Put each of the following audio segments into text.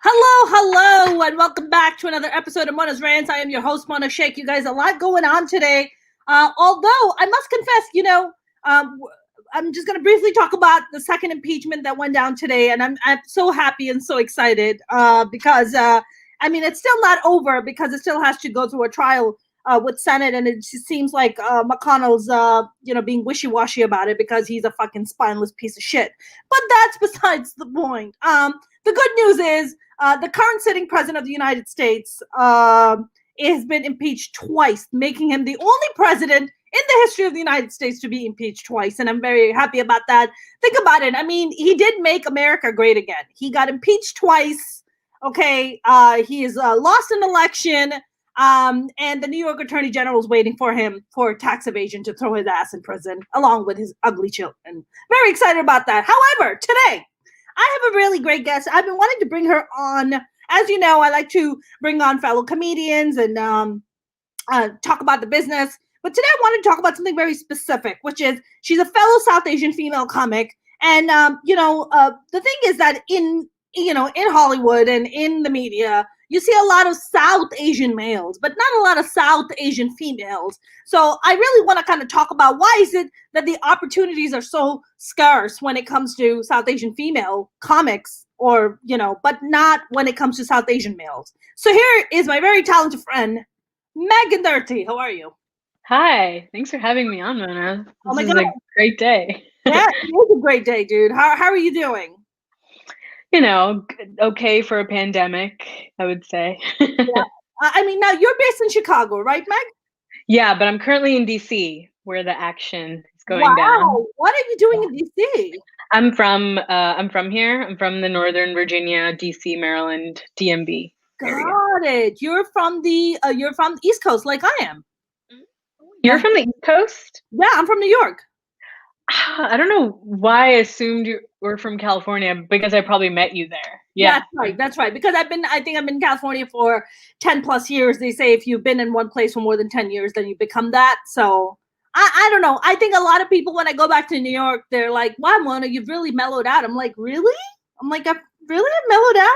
Hello, and welcome back to another episode of Mona's Rants. I am your host, Mona Sheikh. You guys, a lot going on today. Although, I must confess, I'm just going to briefly talk about the second impeachment that went down today, and I'm so happy and so excited because, it's still not over because it still has to go through a trial with Senate, and it just seems like McConnell's, being wishy-washy about it because he's a fucking spineless piece of shit. But that's besides the point. The good news is the current sitting president of the United States has been impeached twice, making him the only president in the history of the United States to be impeached twice. And I'm very happy about that. Think about it. I mean, he did make America great again. He got impeached twice. Okay. He has lost an election. And the New York Attorney General is waiting for him for tax evasion to throw his ass in prison, along with his ugly children. Very excited about that. However, today, I have a really great guest. I've been wanting to bring her on. As you know, I like to bring on fellow comedians and talk about the business. But today I want to talk about something very specific, which is she's a fellow South Asian female comic. And, the thing is that in Hollywood and in the media, you see a lot of South Asian males, but not a lot of South Asian females. So I really want to kind of talk about why is it that the opportunities are so scarce when it comes to South Asian female comics or, but not when it comes to South Asian males. So here is my very talented friend, Meg Indurti. How are you? Hi, thanks for having me on, Mona. Oh my This is God. a great day. Yeah, it is a great day, dude. How are you doing? Okay for a pandemic, I would say. Yeah. Now you're based in Chicago, right, Meg? Yeah, but I'm currently in DC where the action is going down. Wow. What are you doing in DC? I'm from here. I'm from the Northern Virginia, DC, Maryland, DMV area. Got it. You're from the East Coast, like I am. You're from the East Coast? Yeah, I'm from New York. I don't know why I assumed you were from California because I probably met you there. Yeah. That's right. Because I think I've been in California for 10 plus years. They say if you've been in one place for more than 10 years, then you become that. So I don't know. I think a lot of people, when I go back to New York, they're like, wow, Mona, you've really mellowed out. I'm like, really? I'm like, I've mellowed out.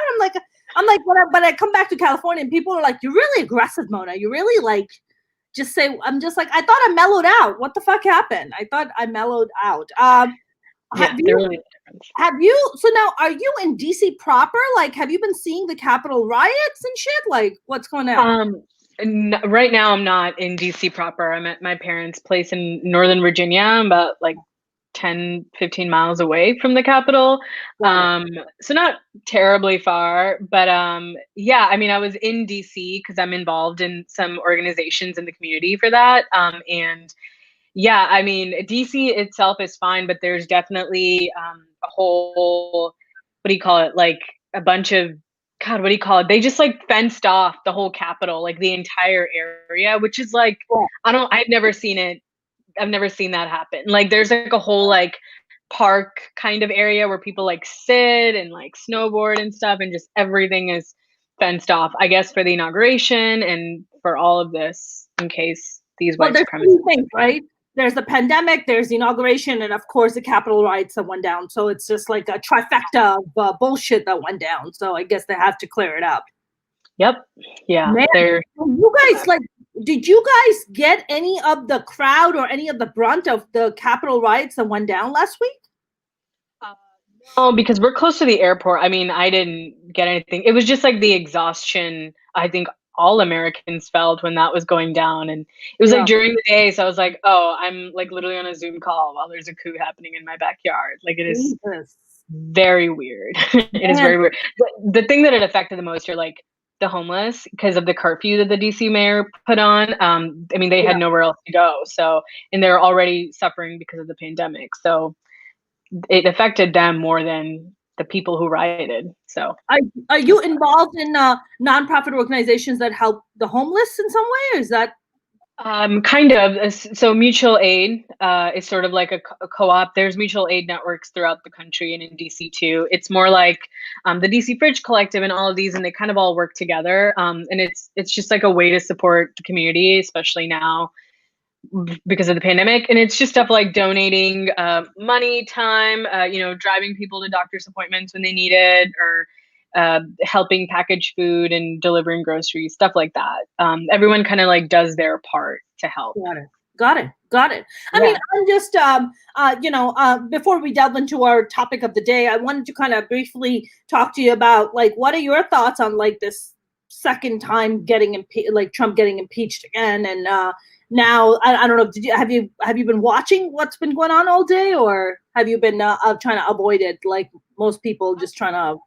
But I come back to California and people are like, you're really aggressive, Mona. You really like, just say, I'm just like, I thought I mellowed out. What the fuck happened? I thought I mellowed out. Have you, so now are you in DC proper? Like, have you been seeing the Capitol riots and shit? Like, what's going on? Right now I'm not in DC proper. I'm at my parents' place in Northern Virginia. I'm about like 10, 15 miles away from the Capitol. So not terribly far, but I was in DC because I'm involved in some organizations in the community for that. DC itself is fine, but there's definitely a whole, what do you call it? Like a bunch of, God, what do you call it? They just like fenced off the whole Capitol, like the entire area, which is like, I've never seen it. I've never seen that happen. Like there's like a whole like park kind of area where people like sit and like snowboard and stuff, and just everything is fenced off, I guess, for the inauguration and for all of this in case these white supremacists. Things, right? There's the pandemic, there's the inauguration, and of course the Capitol riots that went down. So it's just like a trifecta of bullshit that went down. So I guess they have to clear it up. Yep. Yeah. Man, you guys, like, did you guys get any of the crowd or any of the brunt of the Capitol riots that went down last week? No, because we're close to the airport. I mean, I didn't get anything. It was just like the exhaustion, I think all Americans felt when that was going down. And it was like during the day. So I was like, oh, I'm like literally on a Zoom call while there's a coup happening in my backyard. Like it is very weird. It is very weird. The thing that it affected the most are like the homeless because of the curfew that the DC mayor put on. They had nowhere else to go. So, and they're already suffering because of the pandemic. So it affected them more than the people who rioted. So are you involved in nonprofit organizations that help the homeless in some way, or is that kind of? So mutual aid is sort of like a co-op. There's mutual aid networks throughout the country and in DC too. It's more like the DC Fridge Collective and all of these, and they kind of all work together. And it's just like a way to support the community, especially now because of the pandemic. And it's just stuff like donating money, time, driving people to doctor's appointments when they need it, or helping package food and delivering groceries, stuff like that. Everyone kind of like does their part to help. Got it. I mean, I'm just, before we delve into our topic of the day, I wanted to kind of briefly talk to you about like, what are your thoughts on like this second time Trump getting impeached again? And now, I don't know, have you been watching what's been going on all day, or have you been trying to avoid it like most people, just trying to?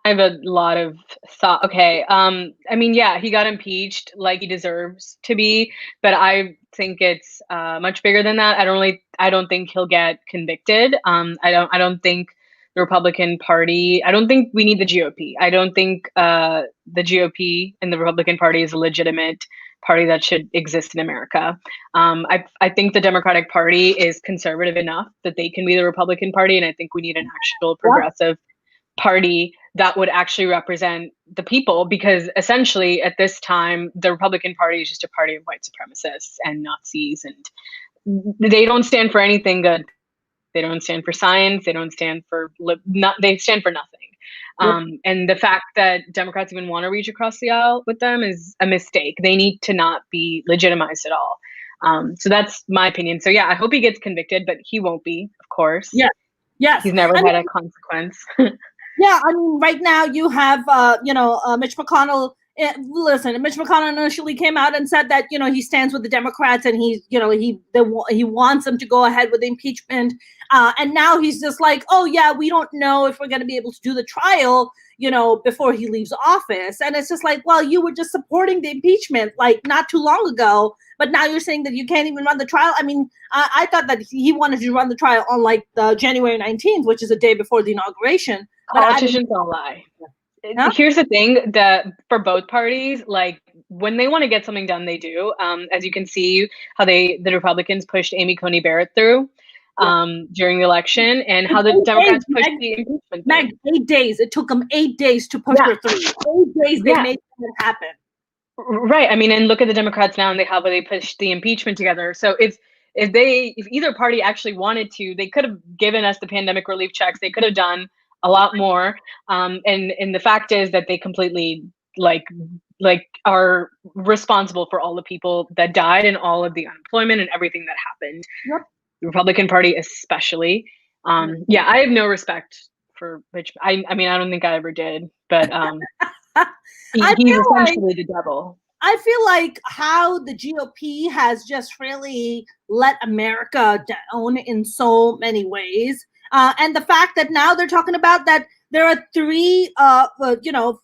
I have a lot of thought. Okay. I mean, yeah, he got impeached like he deserves to be, but I think it's much bigger than that. I don't think he'll get convicted. I don't think the Republican Party, I don't think we need the GOP. I don't think the GOP and the Republican Party is a legitimate party that should exist in America. I think the Democratic Party is conservative enough that they can be the Republican Party, and I think we need an actual progressive party that would actually represent the people, because essentially at this time the Republican Party is just a party of white supremacists and Nazis, and they don't stand for anything good. They don't stand for science. They don't stand for they stand for nothing. And the fact that Democrats even want to reach across the aisle with them is a mistake. They need to not be legitimized at all. So that's my opinion. So yeah, I hope he gets convicted, but he won't be, of course. Yeah. Yes. He's never had a consequence. Yeah, I mean, right now you have, Mitch McConnell. Listen, Mitch McConnell initially came out and said that, he stands with the Democrats and he wants them to go ahead with the impeachment. And now he's just like, oh, yeah, we don't know if we're going to be able to do the trial, before he leaves office. And it's just like, well, you were just supporting the impeachment like not too long ago, but now you're saying that you can't even run the trial. I mean, I thought that he wanted to run the trial on like the January 19th, which is a day before the inauguration. Politicians don't lie. Huh? Here's the thing, that for both parties, like when they want to get something done, they do. As you can see, how the Republicans pushed Amy Coney Barrett through during the election, and how the Democrats pushed the impeachment. Meg, 8 days. It took them 8 days to push her through. 8 days they made it happen. Right. I mean, and look at the Democrats now, and how they pushed the impeachment together. So if either party actually wanted to, they could have given us the pandemic relief checks. They could have done a lot more. And the fact is that they completely like are responsible for all the people that died and all of the unemployment and everything that happened. Yep. The Republican Party especially. Yeah, I have no respect for Mitch. I mean, I don't think I ever did, but he's essentially the devil. I feel like how the GOP has just really let America down in so many ways. And the fact that now they're talking about that there are three,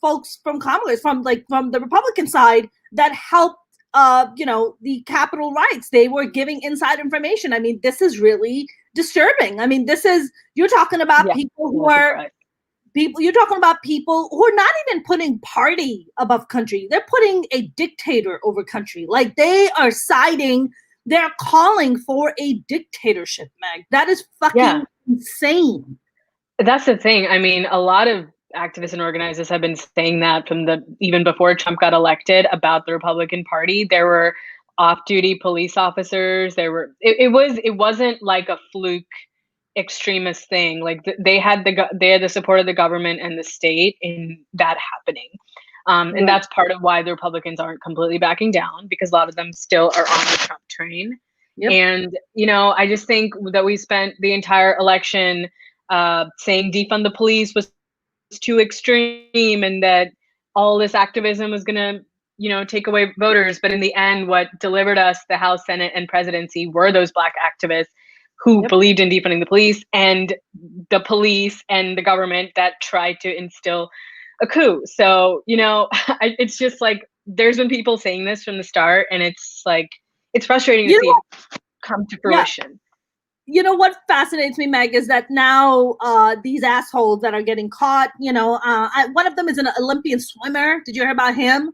folks from Congress, from the Republican side, that helped, the Capitol riots. They were giving inside information. I mean, this is really disturbing. I mean, you're talking about people who are you're talking about people who are not even putting party above country. They're putting a dictator over country. Like they're calling for a dictatorship, Meg. That is fucking insane. That's the thing. I mean, a lot of activists and organizers have been saying that from even before Trump got elected about the Republican Party. There were off-duty police officers. It wasn't like a fluke extremist thing. Like they had the support of the government and the state in that happening. And that's part of why the Republicans aren't completely backing down, because a lot of them still are on the Trump train. Yep. And, I just think that we spent the entire election saying defund the police was too extreme and that all this activism was going to, take away voters. But in the end, what delivered us the House, Senate, and presidency were those Black activists who believed in defunding the police, and the police and the government that tried to instill a coup. So, it's just like there's been people saying this from the start, and it's like it's frustrating to see it come to fruition. You know what fascinates me, Meg, is that now these assholes that are getting caught, one of them is an Olympian swimmer. Did you hear about him?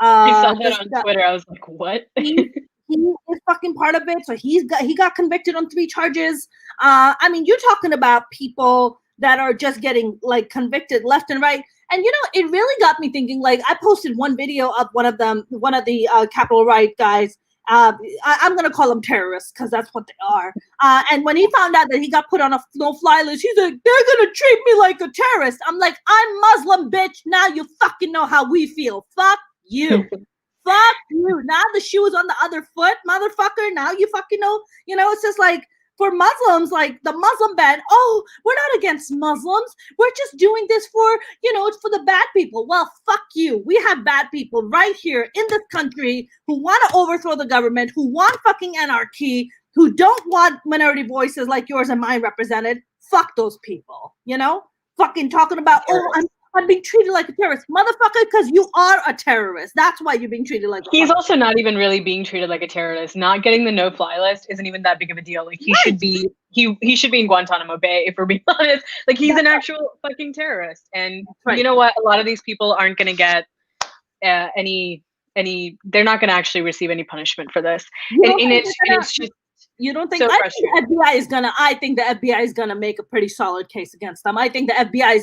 I saw that on Twitter. I was like, what? He is fucking part of it. So he got convicted on 3 charges. I mean, you're talking about people that are just getting like convicted left and right. And, it really got me thinking, like I posted one video of one of the Capitol riot guys. I'm going to call them terrorists because that's what they are. And when he found out that he got put on a no-fly list, he's like, they're going to treat me like a terrorist. I'm like, I'm Muslim, bitch. Now you fucking know how we feel. Fuck you. Fuck you. Now the shoe is on the other foot, motherfucker. Now you fucking know. It's just like, for Muslims, like the Muslim ban, oh, we're not against Muslims. We're just doing this for, it's for the bad people. Well, fuck you. We have bad people right here in this country who want to overthrow the government, who want fucking anarchy, who don't want minority voices like yours and mine represented. Fuck those people, Fucking talking about, I'm being treated like a terrorist. Motherfucker, because you are a terrorist. That's why you're being treated like a He's also not even really being treated like a terrorist. Not getting the no-fly list isn't even that big of a deal. Like he should be he should be in Guantanamo Bay, if we're being honest. Like he's an actual fucking terrorist. And you know what? A lot of these people aren't gonna get any they're not gonna actually receive any punishment for this. And it's just you don't think? So I think the FBI is gonna make a pretty solid case against them. I think the FBI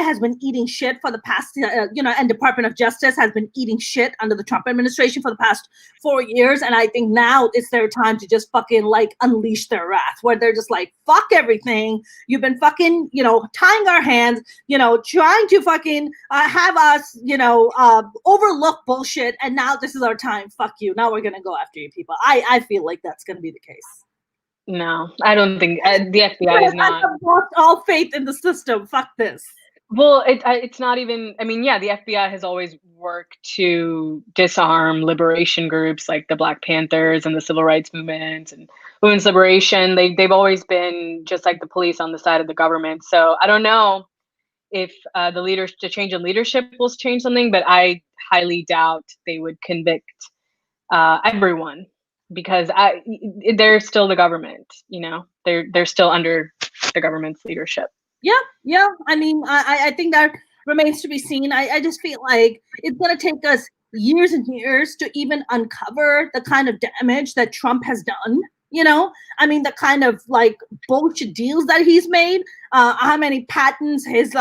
has been eating shit for the past, and Department of Justice has been eating shit under the Trump administration for the past 4 years. And I think now it's their time to just fucking like unleash their wrath, where they're just like, fuck everything. You've been fucking, tying our hands, trying to fucking have us, overlook bullshit. And now this is our time. Fuck you. Now we're gonna go after you people. I feel like that's going to be the case. No, I don't think the FBI is not. I have lost all faith in the system. Fuck this. Well, it's not even. I mean, yeah, the FBI has always worked to disarm liberation groups like the Black Panthers and the Civil Rights Movement and women's liberation. They've always been just like the police on the side of the government. So I don't know if the change in leadership will change something, but I highly doubt they would convict everyone. Because they're still the government, they're still under the government's leadership. Yeah. I mean, I think that remains to be seen. I just feel like it's going to take us years and years to even uncover the kind of damage that Trump has done. I mean, the kind of like bullshit deals that he's made, how many patents his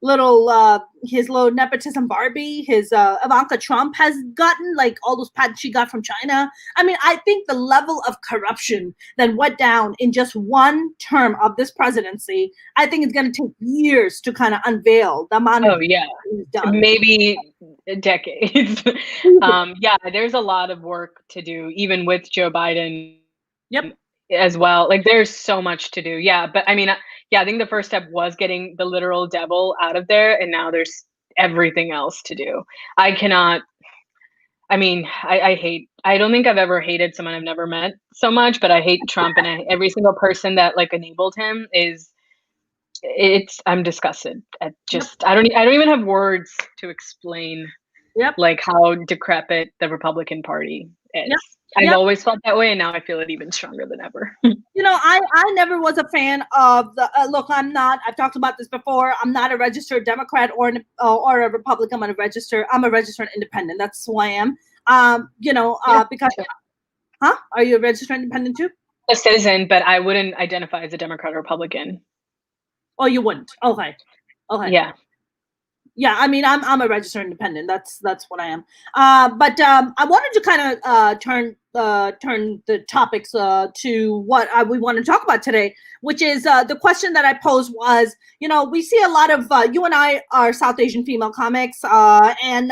little nepotism Barbie, his Ivanka Trump has gotten, like all those patents she got from China. I mean, I think the level of corruption that went down in just one term of this presidency, I think it's going to take years to kind of unveil the amount of he's done. Maybe decades. There's a lot of work to do, even with Joe Biden. As well. Like there's so much to do. Yeah. But I mean, I think the first step was getting the literal devil out of there. And now there's everything else to do. I don't think I've ever hated someone I've never met so much, but I hate Trump, and every single person that like enabled him I'm disgusted at just, I don't even have words to explain like how decrepit the Republican Party is. I've always felt that way, and now I feel it even stronger than ever. I never was a fan of the look. I've talked about this before. I'm not a registered Democrat or a Republican. I'm a registered independent. That's who I am. Because are you a registered independent too? A citizen, but I wouldn't identify as a Democrat or Republican. Oh, you wouldn't? Okay. Yeah, I mean, I'm a registered independent. That's what I am. But I wanted to kind of turn the topics to what we want to talk about today, which is the question that I posed was, we see a lot of you and I are South Asian female comics, and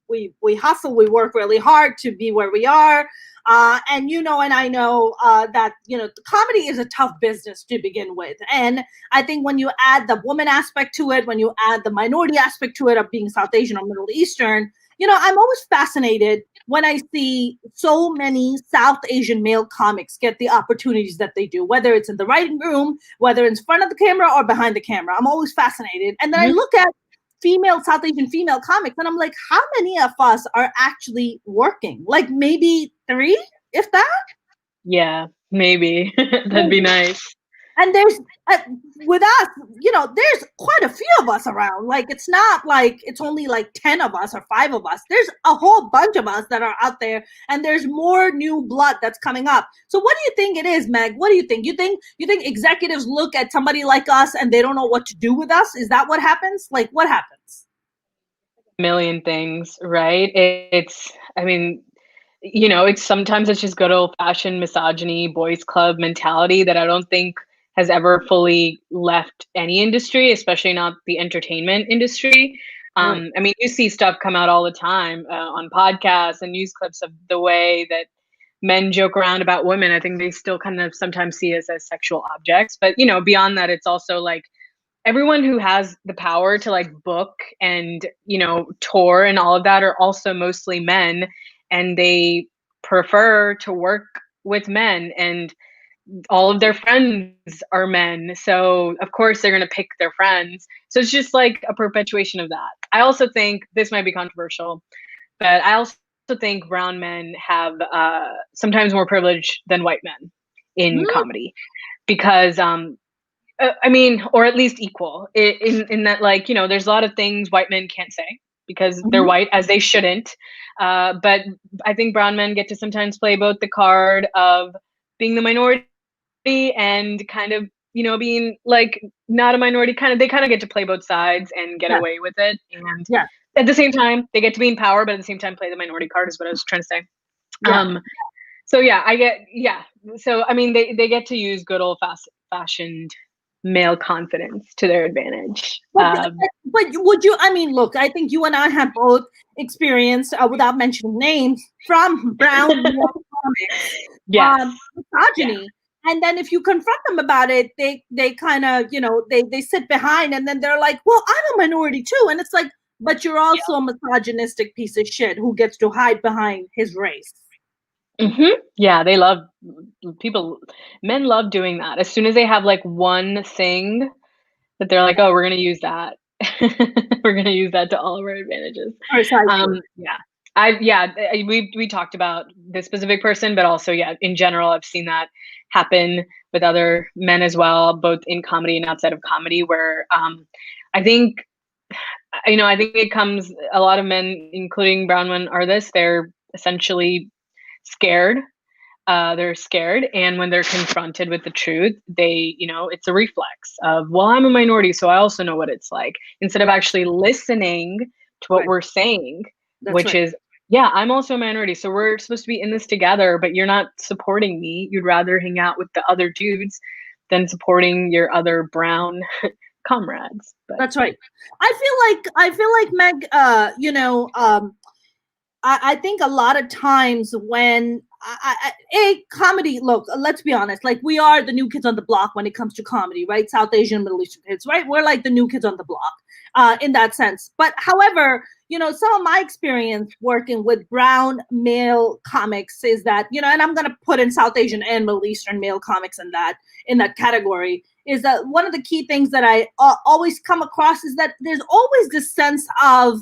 we hustle, we work really hard to be where we are. And I know that, the comedy is a tough business to begin with. And I think when you add the woman aspect to it, when you add the minority aspect to it of being South Asian or Middle Eastern, I'm always fascinated when I see so many South Asian male comics get the opportunities that they do, whether it's in the writing room, whether it's in front of the camera or behind the camera. I'm always fascinated. And then I look at South Asian female comics, and I'm like, how many of us are actually working? Like maybe 3, if that? Yeah, maybe. That'd be nice. And there's, with us, there's quite a few of us around. Like, it's not like it's only like 10 of us or 5 of us. There's a whole bunch of us that are out there, and there's more new blood that's coming up. So what do you think it is, Meg? What do you think? You think executives look at somebody like us and they don't know what to do with us? Is that what happens? Like, what happens? A million things, right? it's sometimes it's just good old fashioned misogyny, boys club mentality that I don't think has ever fully left any industry, especially not the entertainment industry. Right. I mean, you see stuff come out all the time on podcasts and news clips of the way that men joke around about women. I think they still kind of sometimes see us as sexual objects. But, beyond that, it's also like everyone who has the power to like book and, tour and all of that are also mostly men, and they prefer to work with men, and all of their friends are men. So of course they're going to pick their friends. So it's just like a perpetuation of that. I also think this might be controversial, but I also think brown men have sometimes more privilege than white men in Mm, comedy because I mean, or at least equal in that, like, there's a lot of things white men can't say because they're mhm. white, as they shouldn't. But I think brown men get to sometimes play both the card of being the minority and kind of, being like not a minority, they kind of get to play both sides and get Yeah. away with it. And Yeah. at the same time, they get to be in power, but at the same time, play the minority card is what I was trying to say. Yeah. Um, so yeah, yeah. So I mean, they get to use good old fashioned male confidence to their advantage. But would you? I mean, look, I think you and I have both experienced, without mentioning names, from brown male comics, Yes. Yeah. misogyny. And then if you confront them about it, they kind of, they sit behind, and then they're like, "Well, I'm a minority too," and it's like, but you're also a misogynistic piece of shit who gets to hide behind his race. Yeah, they love people. Men love doing that. As soon as they have like one thing that they're like, "Oh, we're gonna use that. We're gonna use that to all of our advantages." Precisely. Yeah, we talked about this specific person, but also yeah, in general, I've seen that happen with other men as well, both in comedy and outside of comedy. Where I think I think it comes a lot of men, including brown men, are this. They're essentially scared. They're scared, and when they're confronted with the truth, it's a reflex of, well, I'm a minority, so I also know what it's like, instead of Yeah. actually listening to what Right. we're saying, That's which right. is, yeah, I'm also a minority, so we're supposed to be in this together, but you're not supporting me. You'd rather hang out with the other dudes than supporting your other brown comrades. But That's right. I feel like Meg, I think a lot of times when a comedy, look, let's be honest, like we are the new kids on the block when it comes to comedy, right? South Asian, Middle Eastern kids, right? We're like the new kids on the block in that sense. But however, some of my experience working with brown male comics is that, and I'm going to put in South Asian and Middle Eastern male comics in that category, is that one of the key things that I always come across is that there's always this sense of,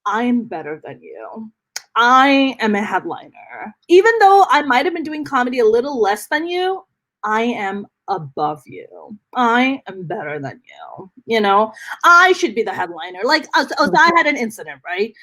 I'm better than you. I am a headliner. Even though I might have been doing comedy a little less than you, I am above you. I am better than you. I should be the headliner. Like, as I had an incident, right?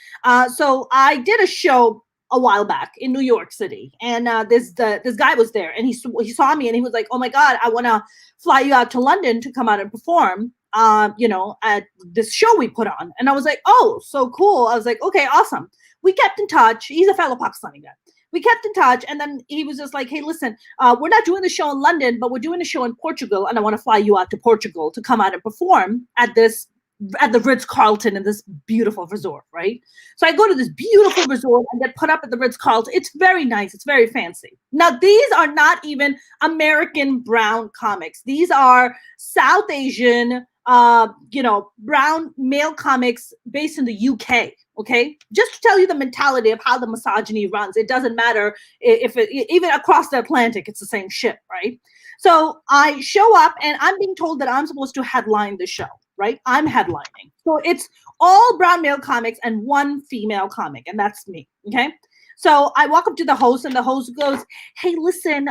So I did a show a while back in New York City, and this guy was there, and he saw me, and he was like, "Oh my God, I want to fly you out to London to come out and perform." At this show we put on. And I was like, "Oh, so cool." I was like, "Okay, awesome." We kept in touch. He's a fellow Pakistani guy. We kept in touch. And then he was just like, "Hey, listen, we're not doing the show in London, but we're doing a show in Portugal. And I want to fly you out to Portugal to come out and perform at the Ritz-Carlton in this beautiful resort," right? So I go to this beautiful resort and get put up at the Ritz-Carlton. It's very nice. It's very fancy. Now, these are not even American brown comics. These are South Asian, brown male comics based in the UK. Okay, just to tell you the mentality of how the misogyny runs. It doesn't matter even across the Atlantic, it's the same shit, right? So I show up and I'm being told that I'm supposed to headline the show, right? I'm headlining. So it's all brown male comics and one female comic, and that's me. Okay. So I walk up to the host, and the host goes, "Hey, listen,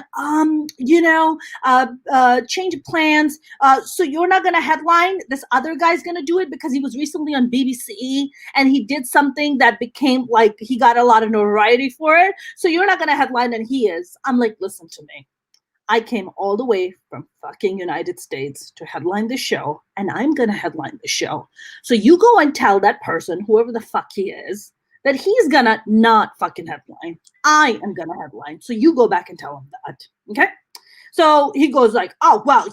change of plans. So you're not gonna headline. This other guy's gonna do it because he was recently on BBC and he did something that became like he got a lot of notoriety for it. So you're not gonna headline, and he is." I'm like, "Listen to me. I came all the way from fucking United States to headline the show, and I'm gonna headline the show. So you go and tell that person, whoever the fuck he is, that he's gonna not fucking headline. I am gonna headline. So you go back and tell him that. Okay. So he goes like, oh, well,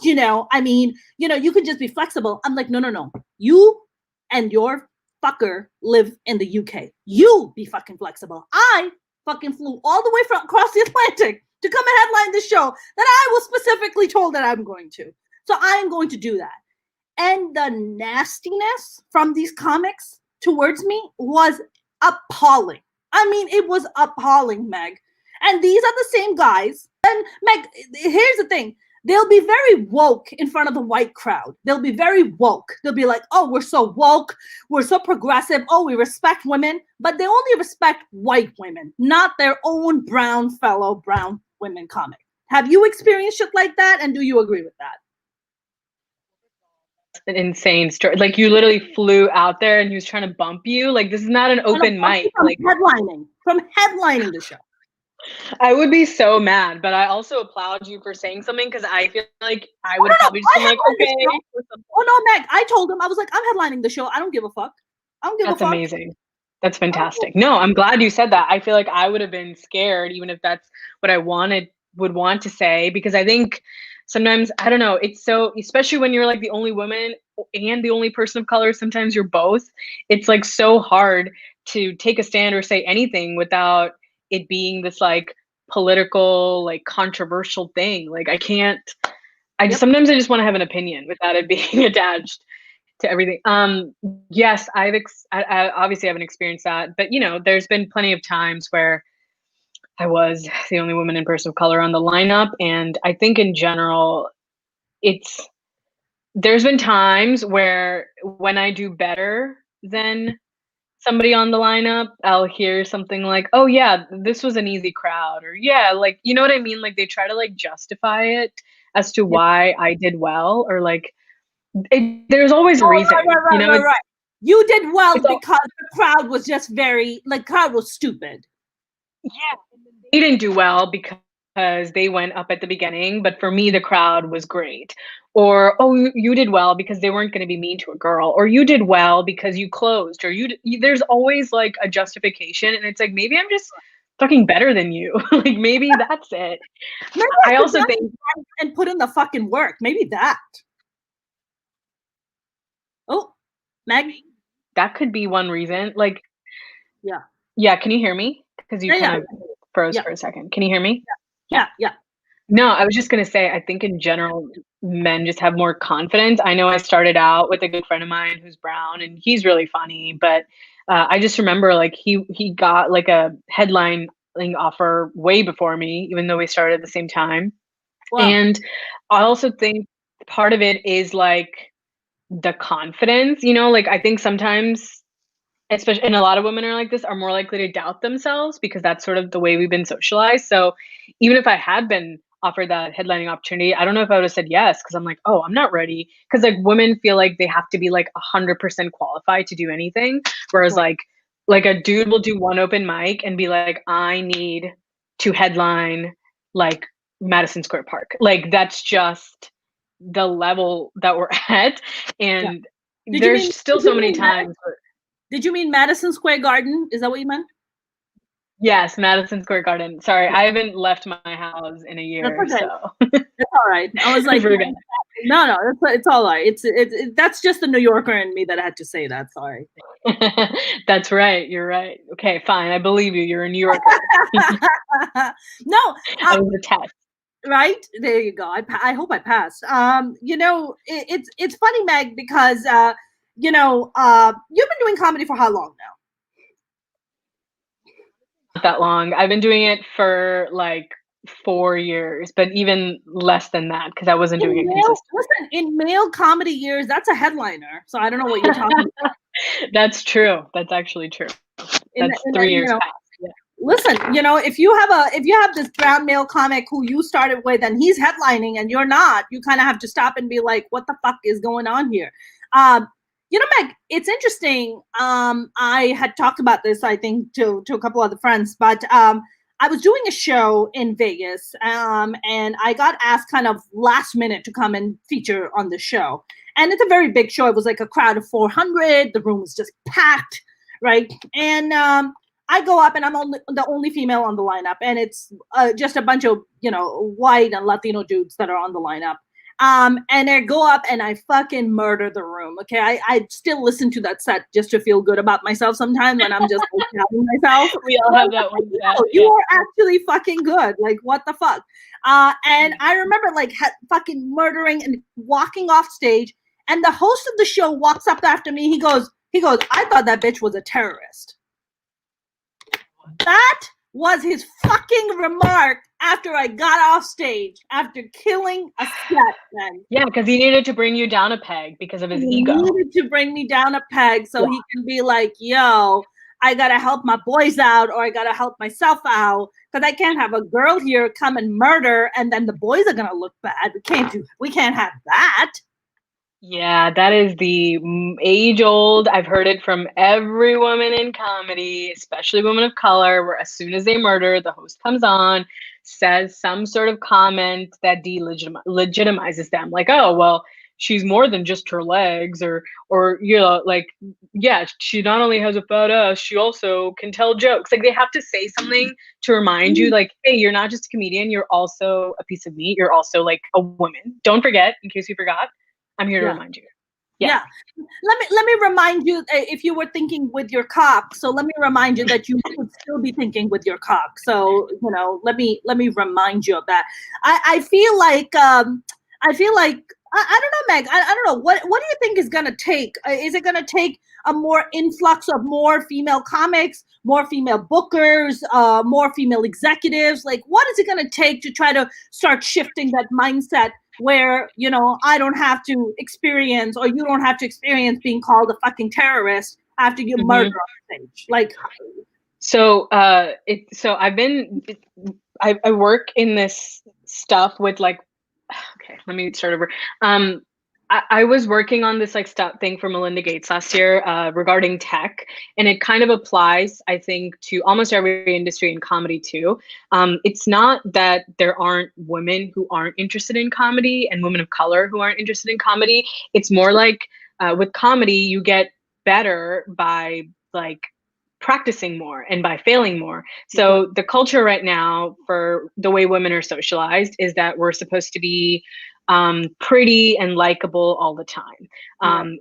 I mean, you could just be flexible. I'm like, no. You and your fucker live in the UK. You be fucking flexible. I fucking flew all the way from across the Atlantic to come and headline this show that I was specifically told that I'm going to. So I am going to do that. And the nastiness from these comics towards me was appalling. I mean, it was appalling, Meg. And these are the same guys. And Meg, here's the thing. They'll be very woke in front of the white crowd. They'll be very woke. They'll be like, oh, we're so woke. We're so progressive. Oh, we respect women. But they only respect white women, not their own fellow brown women comic. Have you experienced shit like that? And do you agree with that? An insane story. Like, you literally flew out there and he was trying to bump you. Like, this is not an open mic. From headlining the show. I would be so mad, but I also applaud you for saying something, because I feel like I would have probably just been like, okay. Oh no, Meg, I told him, I was like, I'm headlining the show. I don't give a fuck. That's amazing. That's fantastic. No, I'm glad you said that. I feel like I would have been scared, even if that's what I would want to say, because I think sometimes, I don't know, it's so, especially when you're like the only woman and the only person of color, sometimes you're both. It's like so hard to take a stand or say anything without it being this like political, like controversial thing. Like, sometimes I just want to have an opinion without it being attached to everything. Yes, I obviously haven't experienced that, but there's been plenty of times where I was the only woman and person of color on the lineup. And I think in general, there's been times where when I do better than somebody on the lineup, I'll hear something like, oh yeah, this was an easy crowd, or yeah, like, you know what I mean? Like, they try to like justify it as to why I did well, or like, there's always a reason. Right. You did well because the crowd was just crowd was stupid. Yeah. They didn't do well because they went up at the beginning, but for me, the crowd was great. Or, oh, you did well because they weren't going to be mean to a girl, or you did well because you closed, or there's always like a justification. And it's like, maybe I'm just fucking better than you. Like, maybe that's it. Maybe I also think and put in the fucking work. Maybe that. Oh, Meg? That could be one reason. Like, yeah. Yeah. Can you hear me? Because you kind of froze for a second. Can you hear me? Yeah. No, I was just going to say, I think in general, men just have more confidence. I know I started out with a good friend of mine who's brown, and he's really funny, but I just remember like he got like a headlining offer way before me, even though we started at the same time. Wow. And I also think part of it is like the confidence, like I think sometimes, especially, and a lot of women are like this, are more likely to doubt themselves because that's sort of the way we've been socialized. So even if I had been offered that headlining opportunity, I don't know if I would have said yes, because I'm like, oh, I'm not ready. Because like women feel like they have to be like 100% qualified to do anything, whereas like a dude will do one open mic and be like, I need to headline like Madison Square Park. Like, that's just the level that we're at. And there's still so many times. Did you mean Madison Square Garden? Is that what you meant? Yes, Madison Square Garden. Sorry, I haven't left my house in a year. That's okay. So it's all right. I was like, no, it's all right. It's that's just the New Yorker in me that had to say that. Sorry. That's right. You're right. Okay, fine. I believe you. You're a New Yorker. No, that was a test. Right there, you go. I hope I passed. It's funny, Meg, because you've been doing comedy for how long now? Not that long. I've been doing it for like 4 years, but even less than that because I wasn't doing it consistently. Listen, in male comedy years, that's a headliner. So I don't know what you're talking about. That's true. That's actually true. That's 3 years past. Yeah. Listen, if you have this brown male comic who you started with and he's headlining and you're not, you kind of have to stop and be like, what the fuck is going on here? Meg, it's interesting. I had talked about this, I think, to a couple other friends, but I was doing a show in Vegas, and I got asked kind of last minute to come and feature on the show. And it's a very big show. It was like a crowd of 400. The room was just packed, right? And I go up and I'm the only female on the lineup, and it's just a bunch of white and Latino dudes that are on the lineup. And I go up and I fucking murder the room. Okay, I still listen to that set just to feel good about myself sometimes when I'm just like doubting myself. We all have that one. You are actually fucking good. Like, what the fuck? And I remember like fucking murdering and walking off stage. And the host of the show walks up after me. He goes, I thought that bitch was a terrorist. That was his fucking remark after I got off stage, after killing a set, then. Yeah, because he needed to bring you down a peg because of his ego. He needed to bring me down a peg so he can be like, yo, I gotta help my boys out, or I gotta help myself out, because I can't have a girl here come and murder and then the boys are gonna look bad. We can't have that. Yeah, that is the age-old. I've heard it from every woman in comedy, especially women of color, where as soon as they murder, the host comes on, says some sort of comment that legitimizes them. Like, oh, well, she's more than just her legs, or like, yeah, she not only has a fat ass, she also can tell jokes. Like, they have to say something to remind you, like, hey, you're not just a comedian, you're also a piece of meat, you're also like a woman. Don't forget, in case you forgot, I'm here to remind you. Yeah. Let me remind you, if you were thinking with your cock, so let me remind you that you could still be thinking with your cock. So, let me remind you of that. I feel like I don't know, Meg. I don't know. What do you think is gonna take? Is it gonna take a more influx of more female comics, more female bookers, more female executives? Like, what is it gonna take to try to start shifting that mindset where, I don't have to experience, or you don't have to experience being called a fucking terrorist after you murder on stage? Like, so I work in this stuff with like, okay, let me start over. I was working on this like stuff thing for Melinda Gates last year regarding tech, and it kind of applies, I think, to almost every industry in comedy too. It's not that there aren't women who aren't interested in comedy and women of color who aren't interested in comedy. It's more like with comedy, you get better by like practicing more and by failing more. So the culture right now for the way women are socialized is that we're supposed to be pretty and likable all the time.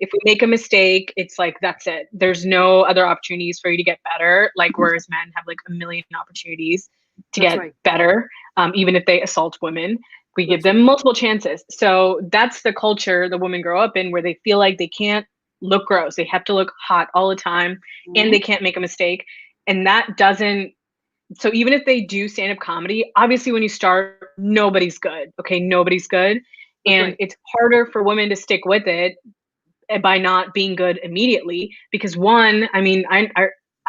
If we make a mistake, it's like, that's it. There's no other opportunities for you to get better. Like, whereas men have like a million opportunities to get better. Even if they assault women, we give them multiple chances. So that's the culture the women grow up in, where they feel like they can't look gross. They have to look hot all the time, and they can't make a mistake. And that doesn't, so even if they do stand-up comedy, obviously when you start, nobody's good. Okay, nobody's good. And it's harder for women to stick with it by not being good immediately. Because one, I mean, I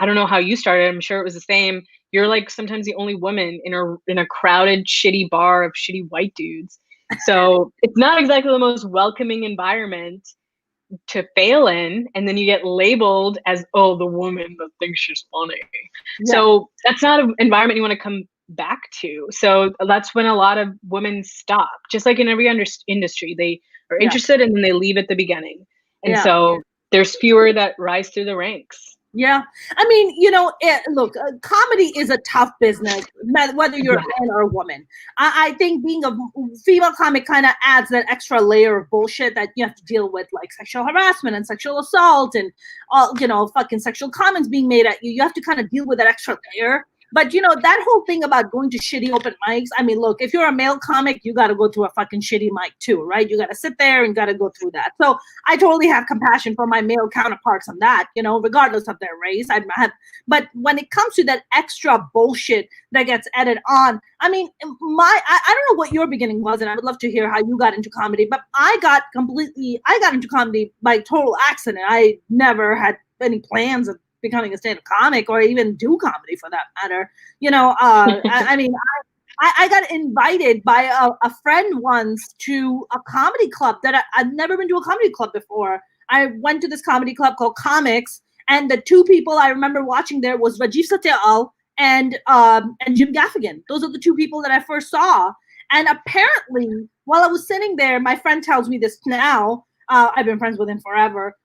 don't know how you started. I'm sure it was the same. You're like sometimes the only woman in a crowded, shitty bar of shitty white dudes. So it's not exactly the most welcoming environment to fail in, and then you get labeled as, oh, the woman that thinks she's funny. So that's not an environment you want to come back to. So that's when a lot of women stop, just like in every industry. They are interested and then they leave at the beginning, and so there's fewer that rise through the ranks. Yeah. I mean, look, comedy is a tough business, whether you're a man or a woman. I think being a female comic kind of adds that extra layer of bullshit that you have to deal with, like sexual harassment and sexual assault and, fucking sexual comments being made at you. You have to kind of deal with that extra layer. But, that whole thing about going to shitty open mics, I mean, look, if you're a male comic, you got to go through a fucking shitty mic too, right? You got to sit there and got to go through that. So I totally have compassion for my male counterparts on that, regardless of their race. But when it comes to that extra bullshit that gets added on, I mean, I don't know what your beginning was, and I would love to hear how you got into comedy, but I got into comedy by total accident. I never had any plans of becoming a stand-up comic or even do comedy for that matter. I got invited by a friend once to a comedy club that I'd never been to a comedy club before. I went to this comedy club called Comics, and the two people I remember watching there was Rajiv Satyal and Jim Gaffigan. Those are the two people that I first saw. And apparently, while I was sitting there, my friend tells me this now, I've been friends with him forever.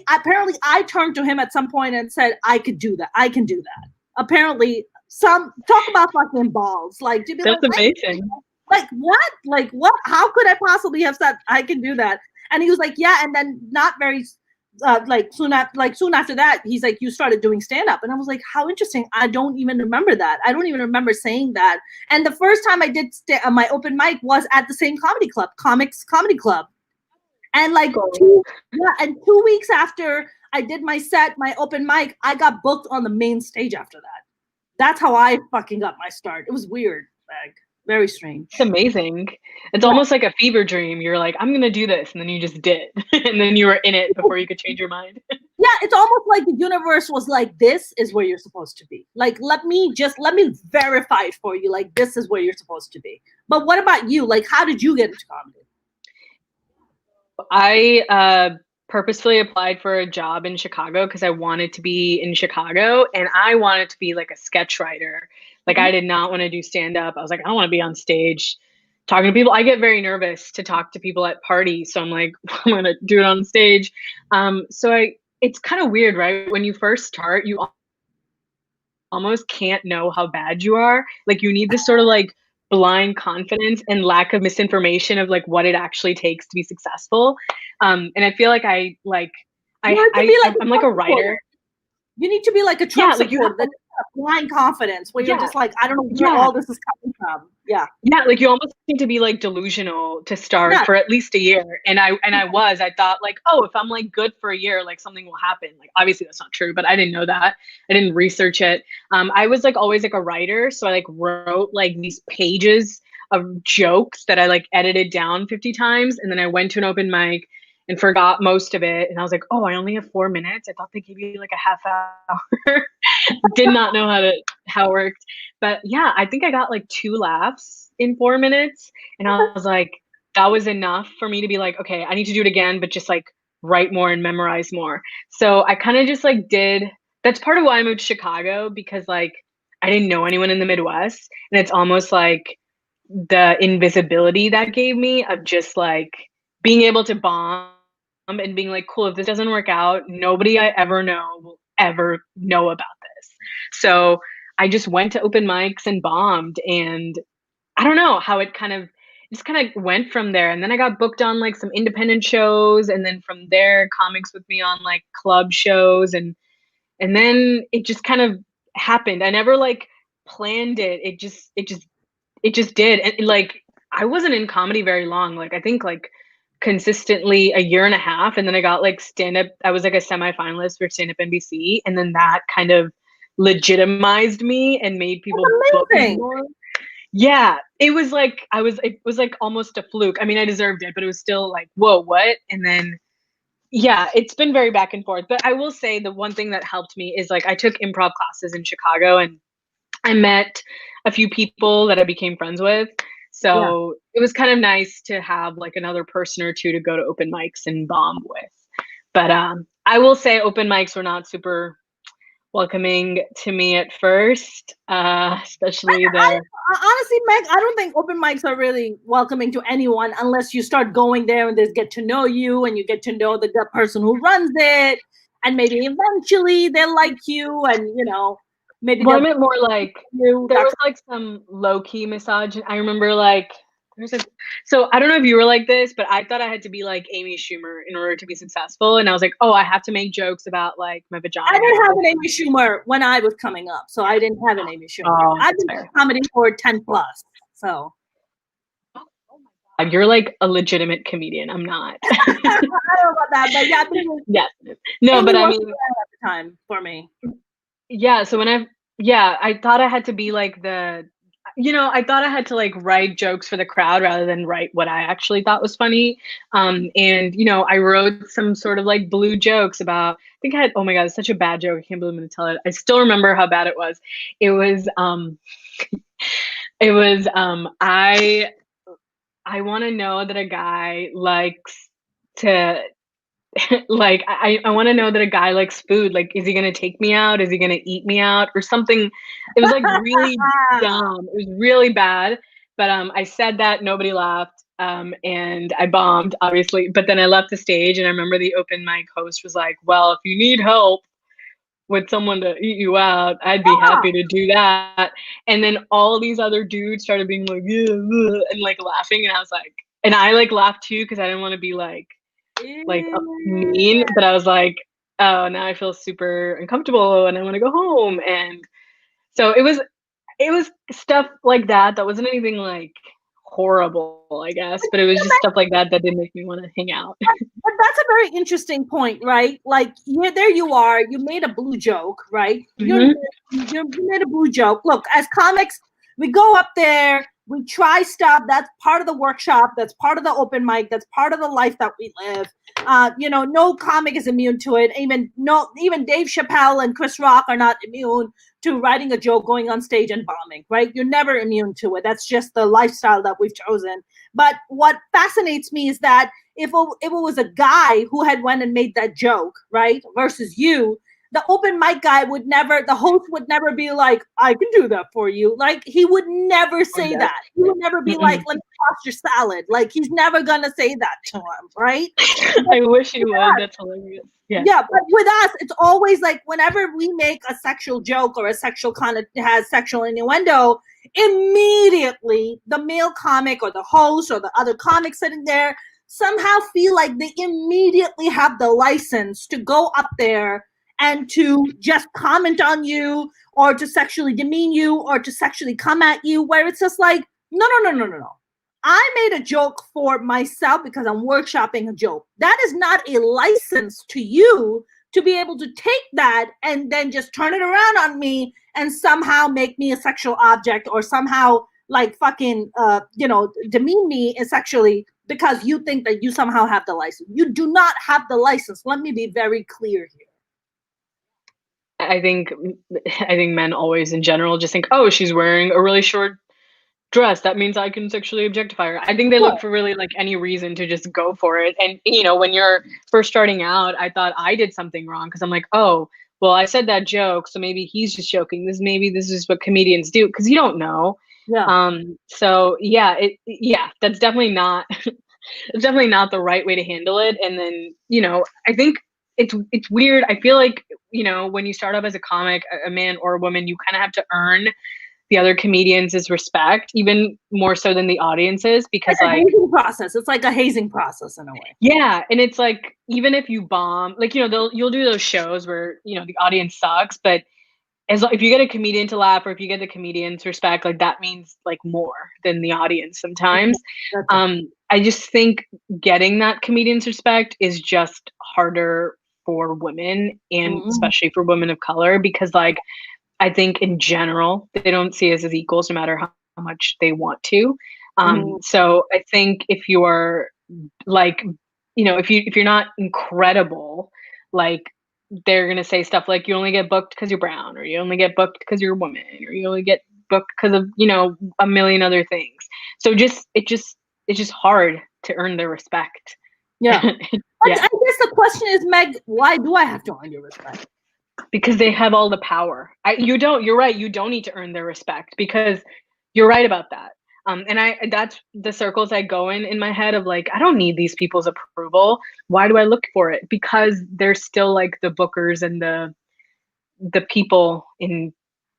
apparently I turned to him at some point and said, I could do that. I can do that. Apparently, talk about fucking balls. Like, to be That's amazing. Like, what? Like, what? How could I possibly have said I can do that? And he was like, yeah. And then not very, soon after that, he's like, you started doing stand up. And I was like, how interesting. I don't even remember that. I don't even remember saying that. And the first time I did my open mic was at the same comedy club, Comics Comedy Club. And like 2 weeks after I did my set, my open mic, I got booked on the main stage after that. That's how I fucking got my start. It was weird, like very strange. It's amazing. It's almost like a fever dream. You're like, I'm gonna do this, and then you just did, and then you were in it before you could change your mind. Yeah, it's almost like the universe was like, this is where you're supposed to be. Like, let me verify it for you. Like, this is where you're supposed to be. But what about you? Like, how did you get into comedy? I purposefully applied for a job in Chicago because I wanted to be in Chicago, and I wanted to be like a sketch writer. Like, I did not want to do stand up. I was like, I don't want to be on stage talking to people. I get very nervous to talk to people at parties, so I'm like, I'm gonna do it on stage. It's kind of weird, right? When you first start, you almost can't know how bad you are. Like, you need this sort of like blind confidence and lack of misinformation of like what it actually takes to be successful. And I feel like I'm like a writer. You need to be like a Trump supporter. Blind confidence where you're just like, I don't know where all this is coming from. Yeah, like you almost need to be like delusional to start for at least a year. And I thought like, oh, if I'm like good for a year, like something will happen. Like, obviously that's not true, but I didn't know that. I didn't research it. I was like always like a writer, so I like wrote like these pages of jokes that I like edited down 50 times, and then I went to an open mic and forgot most of it. And I was like, oh, I only have 4 minutes. I thought they gave you like a half hour. Did not know how it worked. But yeah, I think I got like 2 laughs in 4 minutes. And I was like, that was enough for me to be like, okay, I need to do it again, but just like write more and memorize more. So I kind of just like that's part of why I moved to Chicago, because like I didn't know anyone in the Midwest. And it's almost like the invisibility that gave me of just like being able to bomb and being like, cool, if this doesn't work out, nobody I ever know will ever know about this. So I just went to open mics and bombed, and I don't know how it just kind of went from there. And then I got booked on like some independent shows, and then from there comics with me on like club shows, and then it just kind of happened. I never like planned it. It just did. And like I wasn't in comedy very long. Like I think like consistently a year and a half, and then I got like stand up. I was like a semi-finalist for Stand Up NBC, and then that kind of legitimized me and made people book me more. Yeah, it was like almost a fluke. I mean, I deserved it, but it was still like, whoa, what? And then yeah, it's been very back and forth. But I will say the one thing that helped me is like I took improv classes in Chicago, and I met a few people that I became friends with. So it was kind of nice to have like another person or two to go to open mics and bomb with. But I will say open mics were not super welcoming to me at first, especially honestly, Meg, I don't think open mics are really welcoming to anyone unless you start going there and they get to know you and you get to know the person who runs it, and maybe eventually they'll like you, and you know. Maybe I meant more like there was like some low-key misogyny. I remember like so I don't know if you were like this, but I thought I had to be like Amy Schumer in order to be successful. And I was like, oh, I have to make jokes about like my vagina. I didn't have an Amy Schumer when I was coming up, so I didn't have an Amy Schumer. Oh, I've been doing comedy for 10 plus, so. You're like a legitimate comedian. I'm not. I don't know about that, but yeah. Yes. No, Amy but I mean, at the time for me. Yeah. So I thought I had to be like I thought I had to like write jokes for the crowd rather than write what I actually thought was funny. And, I wrote some sort of like blue jokes about, I think I had, oh my God, it's such a bad joke. I can't believe I'm going to tell it. I still remember how bad it was. It was, I want to know that a guy likes to, like, I want to know that a guy likes food. Like, is he going to take me out? Is he going to eat me out or something? It was like really dumb. It was really bad. But I said that, nobody laughed. and I bombed, obviously. But then I left the stage, and I remember the open mic host was like, "Well, if you need help with someone to eat you out, I'd be happy to do that." And then all these other dudes started being like, "Yeah," and like laughing, and I was like, and I like laughed too because I didn't want to be like mean, but I was like, oh, now I feel super uncomfortable, and I want to go home. And so it was stuff like that. That wasn't anything like horrible, I guess, but it was just stuff like that that didn't make me want to hang out. But that's a very interesting point, right? Like, there you are. You made a blue joke, right? Mhm. You made a blue joke. Look, as comics, we go up there, we try stuff. That's part of the workshop. That's part of the open mic. That's part of the life that we live. No comic is immune to it. Even Dave Chappelle and Chris Rock are not immune to writing a joke, going on stage and bombing, right? You're never immune to it. That's just the lifestyle that we've chosen. But what fascinates me is that if it was a guy who had went and made that joke, right, versus you, the open mic guy the host would never be like, I can do that for you. Like, he would never say that. He would never be like, let me toss your salad. Like, he's never going to say that to him, right? I wish he would. That's hilarious. Yeah, but with us, it's always like whenever we make a sexual joke or a sexual content has sexual innuendo, immediately the male comic or the host or the other comic sitting there somehow feel like they immediately have the license to go up there and to just comment on you or to sexually demean you or to sexually come at you, where it's just like, no. I made a joke for myself because I'm workshopping a joke. That is not a license to you to be able to take that and then just turn it around on me and somehow make me a sexual object or somehow like fucking, demean me sexually because you think that you somehow have the license. You do not have the license. Let me be very clear here. I think men always in general just think, oh, she's wearing a really short dress, that means I can sexually objectify her. I think they look for really like any reason to just go for it. And when you're first starting out, I thought I did something wrong because I'm like, oh, well, I said that joke, so maybe he's just joking. Maybe this is what comedians do because you don't know. Yeah. So yeah, that's definitely not it's definitely not the right way to handle it. And then, I think it's weird. I feel like, when you start off as a comic, a man or a woman, you kind of have to earn the other comedians' respect, even more so than the audiences, because like a hazing process. It's like a hazing process in a way. Yeah, and it's like even if you bomb, like you'll do those shows where the audience sucks, but if you get a comedian to laugh or if you get the comedian's respect, like that means like more than the audience sometimes. I just think getting that comedian's respect is just harder for women and especially for women of color because like I think in general they don't see us as equals no matter how much they want to. So I think if you're like, if you're not incredible, like they're gonna say stuff like you only get booked because you're brown, or you only get booked because you're a woman, or you only get booked because of a million other things. So it's just hard to earn their respect. Yeah. I guess the question is, Meg, why do I have to earn your respect? Because they have all the power. You're right. You don't need to earn their respect because you're right about that. And that's the circles I go in my head of like, I don't need these people's approval. Why do I look for it? Because they're still like the bookers and the people in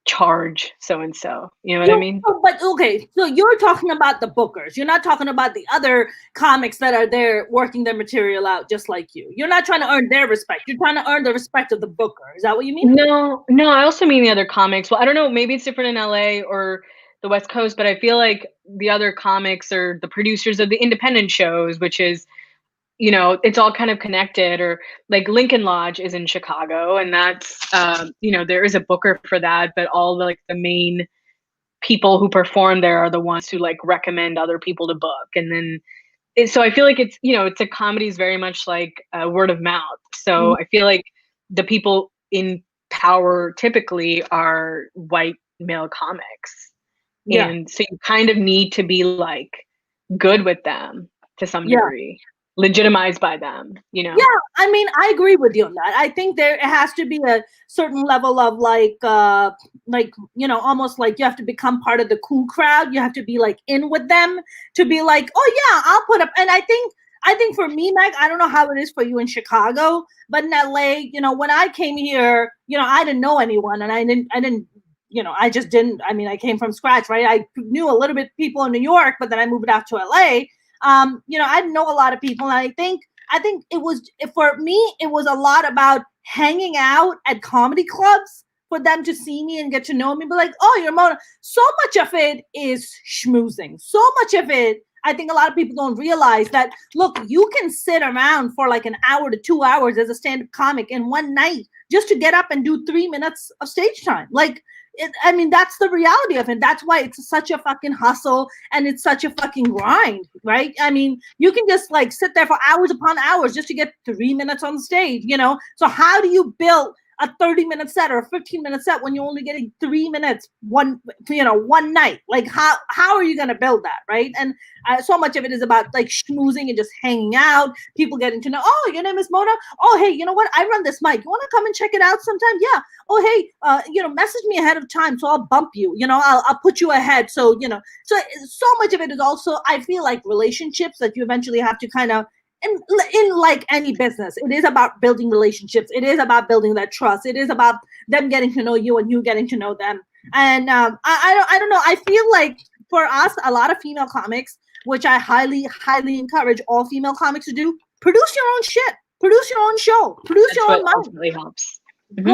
charge, so and so. You know what I mean? But okay, so you're talking about the bookers. You're not talking about the other comics that are there working their material out just like you. You're not trying to earn their respect. You're trying to earn the respect of the booker. Is that what you mean? No, I also mean the other comics. Well, I don't know, maybe it's different in LA or the West Coast, but I feel like the other comics are the producers of the independent shows, which is it's all kind of connected. Or like Lincoln Lodge is in Chicago, and that's there is a booker for that, but all the main people who perform there are the ones who like recommend other people to book. And then so I feel like it's a comedy is very much like word of mouth. So I feel like the people in power typically are white male comics. And so you kind of need to be like good with them to some degree. legitimized by them, you know? Yeah, I mean, I agree with you on that. I think there has to be a certain level of like, almost like you have to become part of the cool crowd. You have to be like in with them to be like, oh yeah, I'll put up. And I think for me, Meg, I don't know how it is for you in Chicago, but in LA, when I came here, I didn't know anyone, and I didn't. I just didn't. I mean, I came from scratch, right? I knew a little bit people in New York, but then I moved out to LA. I didn't know a lot of people, and I think it was, for me, it was a lot about hanging out at comedy clubs for them to see me and get to know me, be like, oh, you're Mona. So much of it is schmoozing. So much of it, I think a lot of people don't realize that, look, you can sit around for like an hour to 2 hours as a stand-up comic in one night just to get up and do 3 minutes of stage time. Like, that's the reality of it. That's why it's such a fucking hustle and it's such a fucking grind, right? I mean, you can just like sit there for hours upon hours just to get 3 minutes on the stage, So how do you build a 30-minute set or a 15-minute set when you're only getting 3 minutes one night? Like, how are you going to build that, right? And so much of it is about like schmoozing and just hanging out, people getting to know, oh, your name is Mona. Oh, hey, you know what? I run this mic. You want to come and check it out sometime? Yeah. Oh, hey, message me ahead of time so I'll bump you. I'll put you ahead. So, so much of it is also, I feel like, relationships that you eventually have to kind of, in like any business, it is about building relationships. It is about building that trust. It is about them getting to know you and you getting to know them. And I don't know. I feel like for us, a lot of female comics, which I highly, highly encourage all female comics to do, produce your own shit, produce your own show, produce your own money. Really helps. Mm-hmm.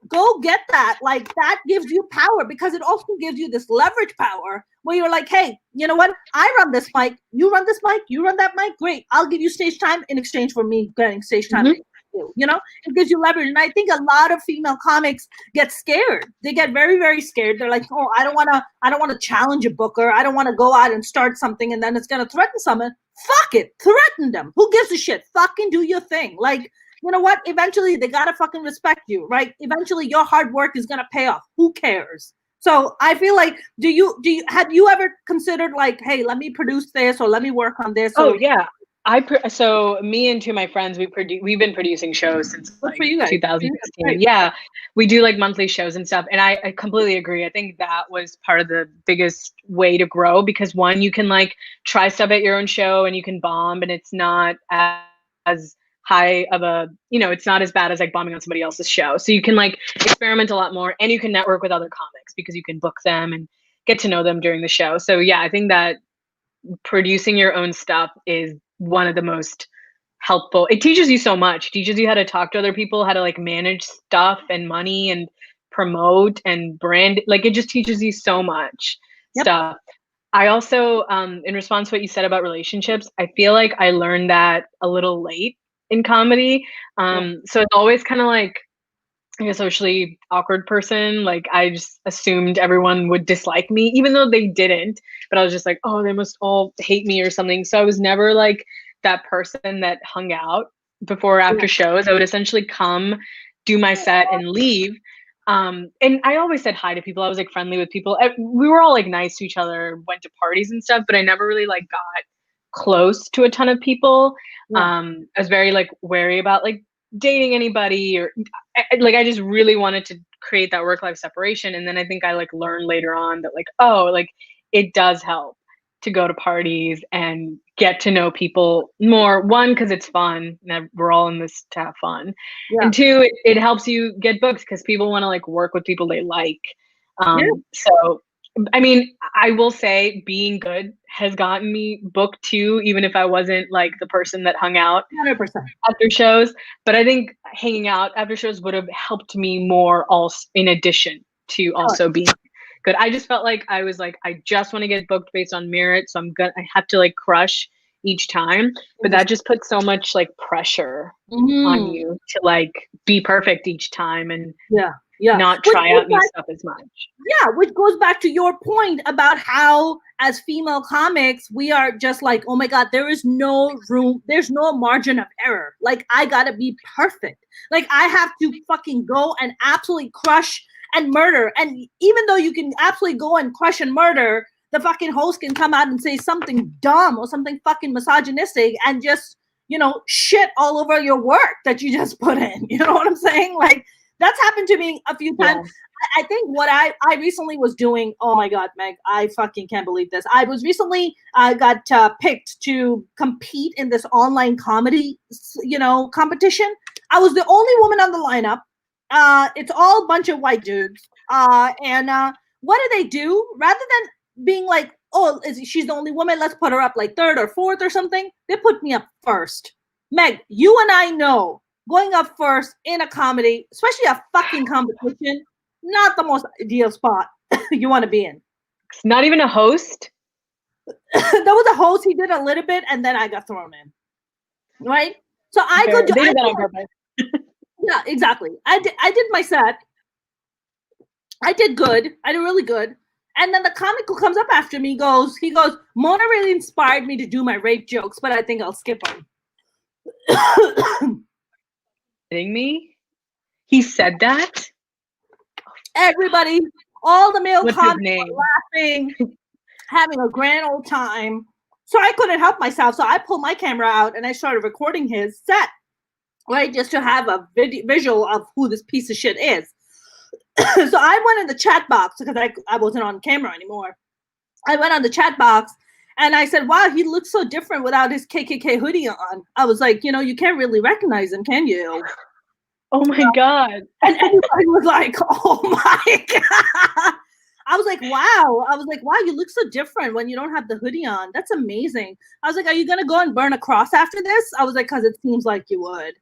Go get that. Like, that gives you power, because it also gives you this leverage power where you're like, hey, you know what? I run this mic. You run this mic. You run that mic. Great. I'll give you stage time in exchange for me getting stage time. Mm-hmm. It gives you leverage. And I think a lot of female comics get scared. They get very, very scared. They're like, oh, I don't want to challenge a booker. I don't want to go out and start something and then it's going to threaten someone. Fuck it. Threaten them. Who gives a shit? Fucking do your thing. Like, you know what? Eventually, they gotta fucking respect you, right? Eventually, your hard work is gonna pay off. Who cares? So I feel like, have you ever considered like, hey, let me produce this or let me work on this? Oh yeah, so me and two of my friends, we've been producing shows since like 2016. Yeah, we do like monthly shows and stuff, and I completely agree. I think that was part of the biggest way to grow, because one, you can like try stuff at your own show and you can bomb, and it's not as high of a, it's not as bad as like bombing on somebody else's show. So you can like experiment a lot more, and you can network with other comics because you can book them and get to know them during the show. So yeah, I think that producing your own stuff is one of the most helpful. It teaches you so much. It teaches you how to talk to other people, how to like manage stuff and money and promote and brand. Like, it just teaches you so much stuff. I also, in response to what you said about relationships, I feel like I learned that a little late in comedy. So it's always kind of like a socially awkward person. Like, I just assumed everyone would dislike me, even though they didn't. But I was just like, oh, they must all hate me or something. So I was never like that person that hung out before or after shows. I would essentially come, do my set, and leave. And I always said hi to people. I was like friendly with people. We were all like nice to each other, went to parties and stuff, but I never really like got close to a ton of people. I was very like wary about like dating anybody, or like I just really wanted to create that work-life separation. And then I think I like learned later on that like, oh, like it does help to go to parties and get to know people more. One, because it's fun, and we're all in this to have fun. And two, it helps you get booked because people want to like work with people they like. So I mean, I will say being good has gotten me booked too, even if I wasn't like the person that hung out 100% after shows. But I think hanging out after shows would have helped me more, also in addition to also being good. I just felt like I was like, I just want to get booked based on merit, so I have to like crush each time. But that just puts so much like pressure on you to like be perfect each time and not try out new stuff as much. Yeah, which goes back to your point about how as female comics, we are just like, oh my God, there is no room, there's no margin of error. Like, I gotta be perfect. Like, I have to fucking go and absolutely crush and murder. And even though you can absolutely go and crush and murder, the fucking host can come out and say something dumb or something fucking misogynistic and just shit all over your work that you just put in. You know what I'm saying? Like, that's happened to me a few times. I think what I recently was doing, oh my God, Meg, I fucking can't believe this. I was recently got picked to compete in this online comedy, competition. I was the only woman on the lineup. It's all a bunch of white dudes. And what do they do? Rather than being like, oh, she's the only woman, let's put her up like third or fourth or something, they put me up first. Meg, you and I know going up first in a comedy, especially a fucking competition, not the most ideal spot you want to be in. It's not even a host? There was a host, he did a little bit, and then I got thrown in. Right? So I go do they did that on purpose. Yeah, exactly. I did my set. I did good. I did really good. And then the comic who comes up after me he goes, Mona really inspired me to do my rape jokes, but I think I'll skip them. Kidding me? He said that? Everybody, all the male What's comics his name? were laughing, having a grand old time. So I couldn't help myself. So I pulled my camera out and I started recording his set, right? Just to have a visual of who this piece of shit is. So I went in the chat box because I wasn't on camera anymore. I went on the chat box and I said, wow, he looks so different without his KKK hoodie on. I was like, you can't really recognize him, can you? Oh my God. And everybody was like, oh my God. I was like, wow, you look so different when you don't have the hoodie on. That's amazing. I was like, are you going to go and burn a cross after this? I was like, because it seems like you would.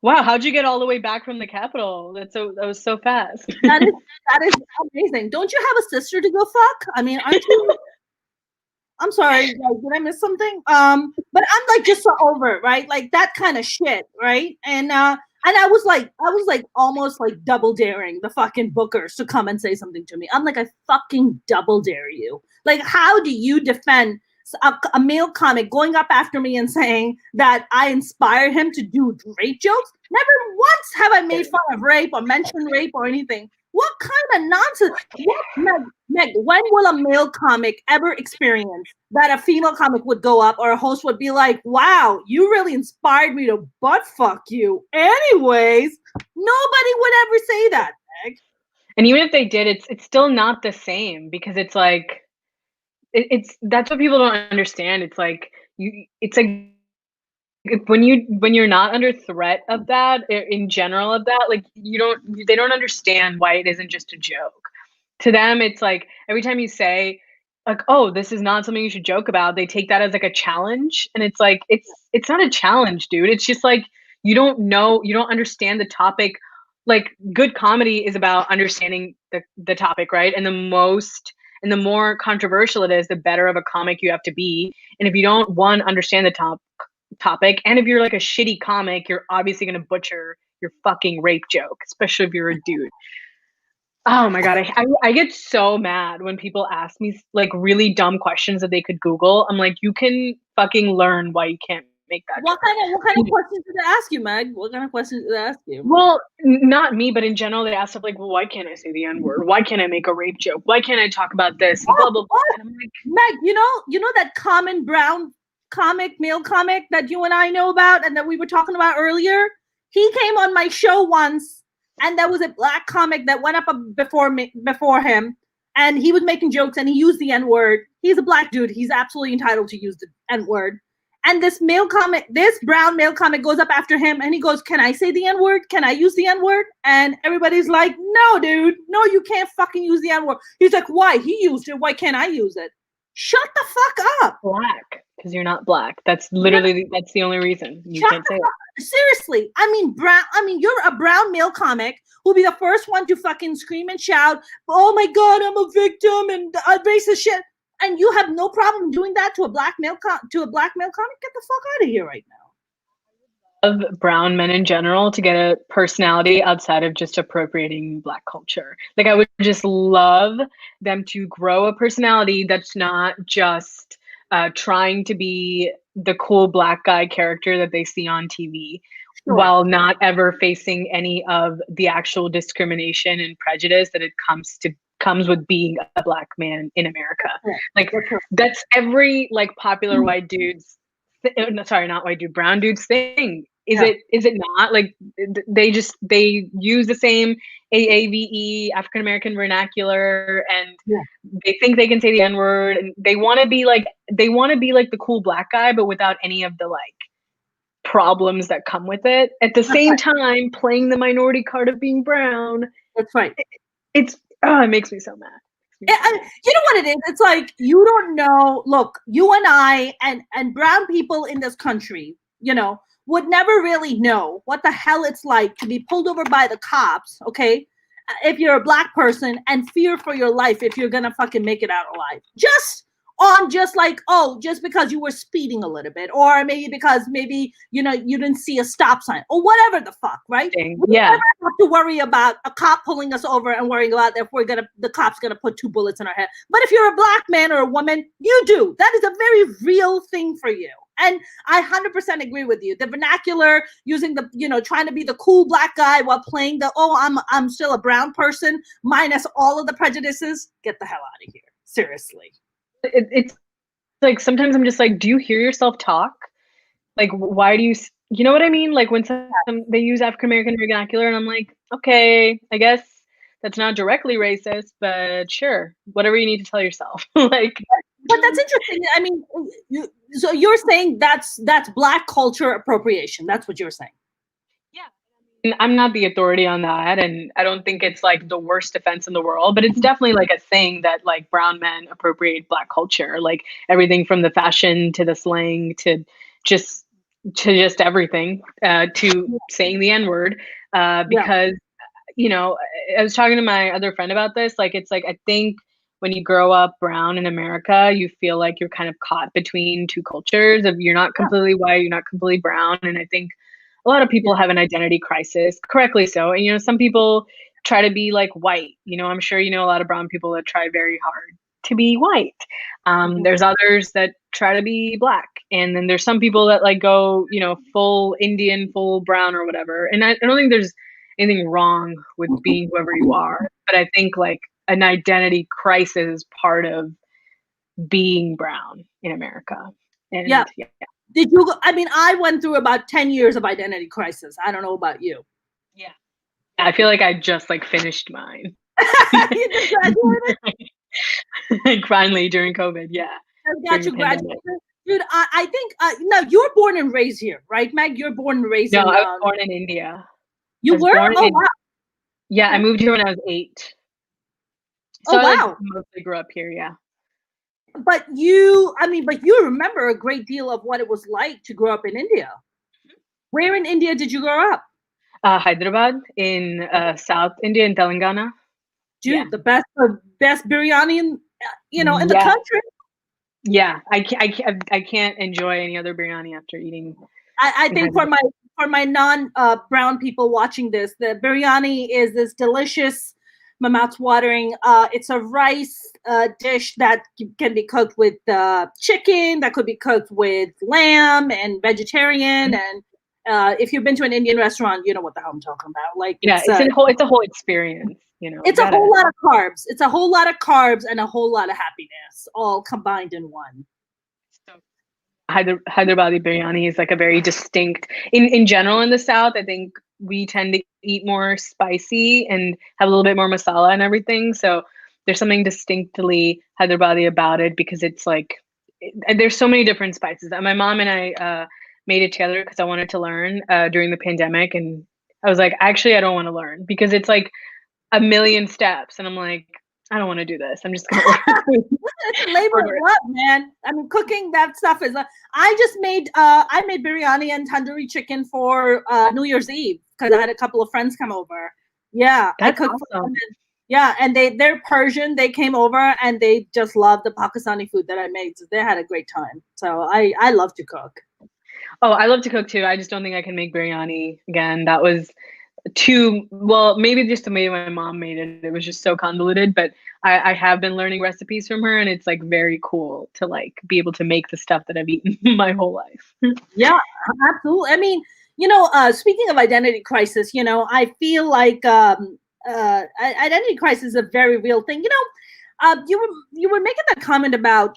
Wow, how'd you get all the way back from the Capitol? That was so fast. That is amazing. Don't you have a sister to go fuck? I mean, aren't you? I'm sorry, did I miss something? But I'm like just so over it, right? Like that kind of shit, right? And I was like almost like double daring the fucking bookers to come and say something to me. I'm like, I fucking double dare you. Like, how do you defend a male comic going up after me and saying that I inspire him to do rape jokes? Never once have I made fun of rape or mentioned rape or anything. What kind of nonsense? Meg, when will a male comic ever experience that a female comic would go up or a host would be like, wow, you really inspired me to butt fuck you? Anyways, nobody would ever say that, Meg. And even if they did, it's still not the same because it's like, that's what people don't understand. It's like when you're not under threat of that in general of that, like they don't understand why it isn't just a joke. To them, it's like every time you say like, oh, this is not something you should joke about, they take that as like a challenge. And it's like, it's not a challenge, dude. It's just like, you don't understand the topic. Like good comedy is about understanding the topic, right? And the more controversial it is, the better of a comic you have to be. And if you don't, understand the topic, and if you're like a shitty comic, you're obviously going to butcher your fucking rape joke, especially if you're a dude. Oh my God, I get so mad when people ask me like really dumb questions that they could Google. I'm like, you can fucking learn why you can't make that What joke. kind of questions did they ask you, Meg? What kind of questions did they ask you? Well, not me, but in general, they ask stuff like, well, why can't I say the N-word? Why can't I make a rape joke? Why can't I talk about this? Blah, blah, blah. And I'm like, Meg, you know that common brown male comic that you and I know about and that we were talking about earlier? He came on my show once, and there was a black comic that went up before him, and he was making jokes, and he used the N-word. He's a black dude. He's absolutely entitled to use the N-word. And this brown male comic goes up after him, and he goes, can I say the N-word? Can I use the N-word? And everybody's like, no, dude. No, you can't fucking use the N-word. He's like, why? He used it. Why can't I use it? Shut the fuck up. Black, because you're not black. That's literally, that's the only reason you can't say it. Seriously, you're a brown male comic who'll be the first one to fucking scream and shout, oh my God, I'm a victim and racist shit. And you have no problem doing that to a black male comic? Get the fuck out of here right now. Of brown men in general to get a personality outside of just appropriating black culture. Like I would just love them to grow a personality that's not just trying to be the cool black guy character that they see on TV, sure, while not ever facing any of the actual discrimination and prejudice that it comes with being a black man in America. Yeah, like that's every like popular white dude's sorry, not white dude, brown dudes thing. Is it not? Like they use the same AAVE, African American vernacular, and they think they can say the N-word, and they want to be like the cool black guy, but without any of the like problems that come with it. At the same time, playing the minority card of being brown. That's right. It makes me so mad. You know what it is? It's like, you don't know. Look, you and I and brown people in this country, you know, would never really know what the hell it's like to be pulled over by the cops, okay? If you're a black person, and fear for your life if you're gonna fucking make it out alive. Just because you were speeding a little bit, or maybe because you didn't see a stop sign, or whatever the fuck, right? We never have to worry about a cop pulling us over and worrying about if the cop's gonna put 2 bullets in our head. But if you're a black man or a woman, you do. That is a very real thing for you. And I 100% agree with you. The vernacular, using trying to be the cool black guy while playing I'm still a brown person, minus all of the prejudices. Get the hell out of here. Seriously. It's like, sometimes I'm just like, do you hear yourself talk? Like, why do you know what I mean? Like, when they use African American vernacular, and I'm like, okay, I guess that's not directly racist, but sure, whatever you need to tell yourself. Like, but that's interesting. I mean, so you're saying that's black culture appropriation. That's what you're saying. I'm not the authority on that, and I don't think it's like the worst offense in the world, but it's definitely like a thing that like brown men appropriate black culture, like everything from the fashion to the slang to just everything, to saying the N-word, because I was talking to my other friend about this. Like, it's like, I think when you grow up brown in America, you feel like you're kind of caught between two cultures of, you're not completely white, you're not completely brown, and I think a lot of people have an identity crisis, correctly so. And, some people try to be like white. I'm sure a lot of brown people that try very hard to be white. There's others that try to be black. And then there's some people that like go, full Indian, full brown or whatever. And I don't think there's anything wrong with being whoever you are. But I think like an identity crisis is part of being brown in America. And yeah. Did you? I mean, I went through about 10 years of identity crisis. I don't know about you. Yeah. I feel like I just like finished mine. You just graduated? Like, finally, during COVID, yeah. I got you graduated. Dude, I think, no, you were born and raised here, right, Meg? You're born and raised I was born in India. You were? Oh, wow. Yeah, I moved here when I was 8. So wow. I mostly grew up here, yeah. But you remember a great deal of what it was like to grow up in India. Where in India did you grow up? Hyderabad, in South India, in Telangana. Dude, the best biryani in the country. Yeah, I can't enjoy any other biryani after eating. I think for my non brown people watching this, the biryani is this delicious, my mouth's watering. It's a rice dish that can be cooked with chicken, that could be cooked with lamb and vegetarian. And if you've been to an Indian restaurant, you know what the hell I'm talking about. Like, it's a whole experience. It's a whole lot of carbs. It's a whole lot of carbs and a whole lot of happiness, all combined in one. Hyderabadi biryani is like a very distinct, in general in the South, I think we tend to eat more spicy and have a little bit more masala and everything. So there's something distinctly Hyderabadi about it, because it's like, there's so many different spices. My mom and I made it together because I wanted to learn during the pandemic. And I was like, actually, I don't want to learn, because it's like a million steps. And I'm like, I don't want to do this. I'm just going to it's a labor of love, man. I mean, cooking that stuff is. I made biryani and tandoori chicken for New Year's Eve because I had a couple of friends come over. Yeah, that's I cooked awesome. For them. Yeah, and they're Persian. They came over and they just loved the Pakistani food that I made. So they had a great time. So I love to cook. Oh, I love to cook too. I just don't think I can make biryani again. That was maybe just the way my mom made it. It was just so convoluted, but I have been learning recipes from her, and it's like very cool to like be able to make the stuff that I've eaten my whole life. Yeah, absolutely. I mean, speaking of identity crisis, I feel like identity crisis is a very real thing. you were making that comment about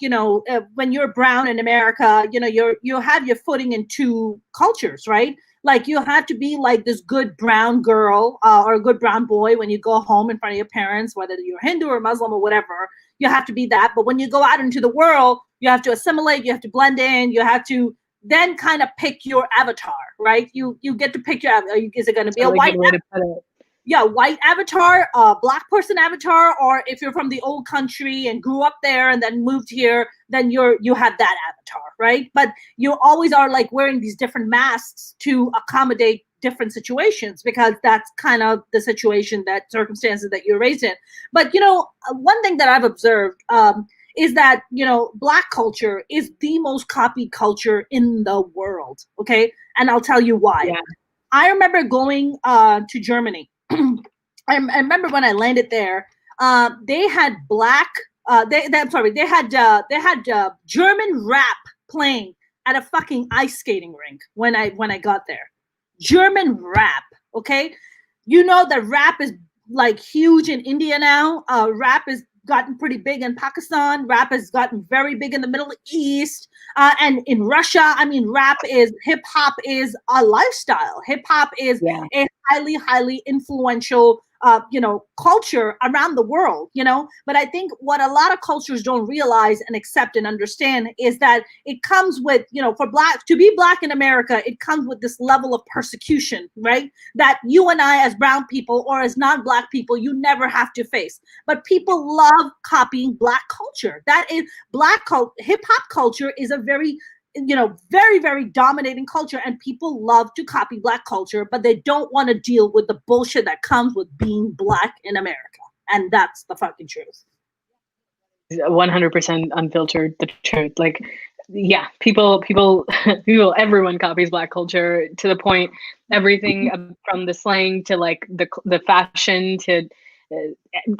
when you're brown in America, you have your footing in two cultures, right? Like you have to be like this good brown girl or a good brown boy when you go home in front of your parents, whether you're Hindu or Muslim or whatever. You have to be that. But when you go out into the world, you have to assimilate, you have to blend in, you have to then kind of pick your avatar, right? You get to pick your avatar. Is it going to be a really white good way to put it. Yeah, white avatar, black person avatar, or if you're from the old country and grew up there and then moved here, then you have that avatar, right? But you always are like wearing these different masks to accommodate different situations because that's kind of the situation, that circumstances that you're raised in. But one thing that I've observed is that black culture is the most copied culture in the world. Okay, and I'll tell you why. Yeah. I remember going to Germany. I remember when I landed there, they had black. They had German rap playing at a fucking ice skating rink when I got there. German rap, okay? You know that rap is like huge in India now. Rap has gotten pretty big in Pakistan. Rap has gotten very big in the Middle East. And in Russia, I mean, hip hop is a lifestyle. Hip hop is a highly, highly influential, culture around the world, But I think what a lot of cultures don't realize and accept and understand is that it comes with, to be black in America, it comes with this level of persecution, right? That you and I as brown people or as non-black people, you never have to face. But people love copying black culture. That is hip hop culture is a very very, very dominating culture, and people love to copy black culture, but they don't want to deal with the bullshit that comes with being black in America. And that's the fucking truth. 100% unfiltered, the truth. Like, yeah, people, everyone copies black culture to the point, everything from the slang to like the fashion to,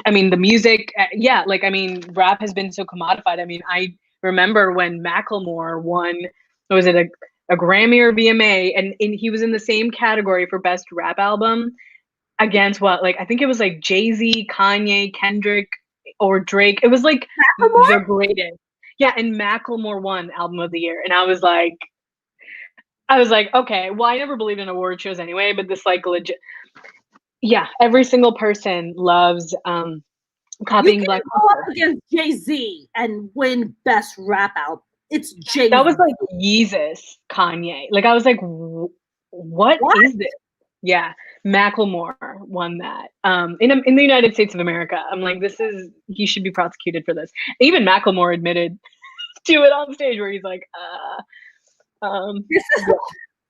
I mean, the music. Yeah, like, I mean, rap has been so commodified. I mean, I remember when Macklemore won, was it a Grammy or VMA, and he was in the same category for best rap album against I think it was like Jay-Z, Kanye, Kendrick, or Drake. It was like Macklemore? the greatest. Yeah, and Macklemore won album of the year. And I was like, okay, well, I never believed in award shows anyway, but this like legit. Yeah, every single person loves copying black culture. You can go up culture against Jay-Z and win best rap album. It's Jay-Z. That was like Yeezus, Kanye. Like I was like, what is this? Yeah, Macklemore won that. In the United States of America, I'm like, he should be prosecuted for this. Even Macklemore admitted to it on stage where he's like,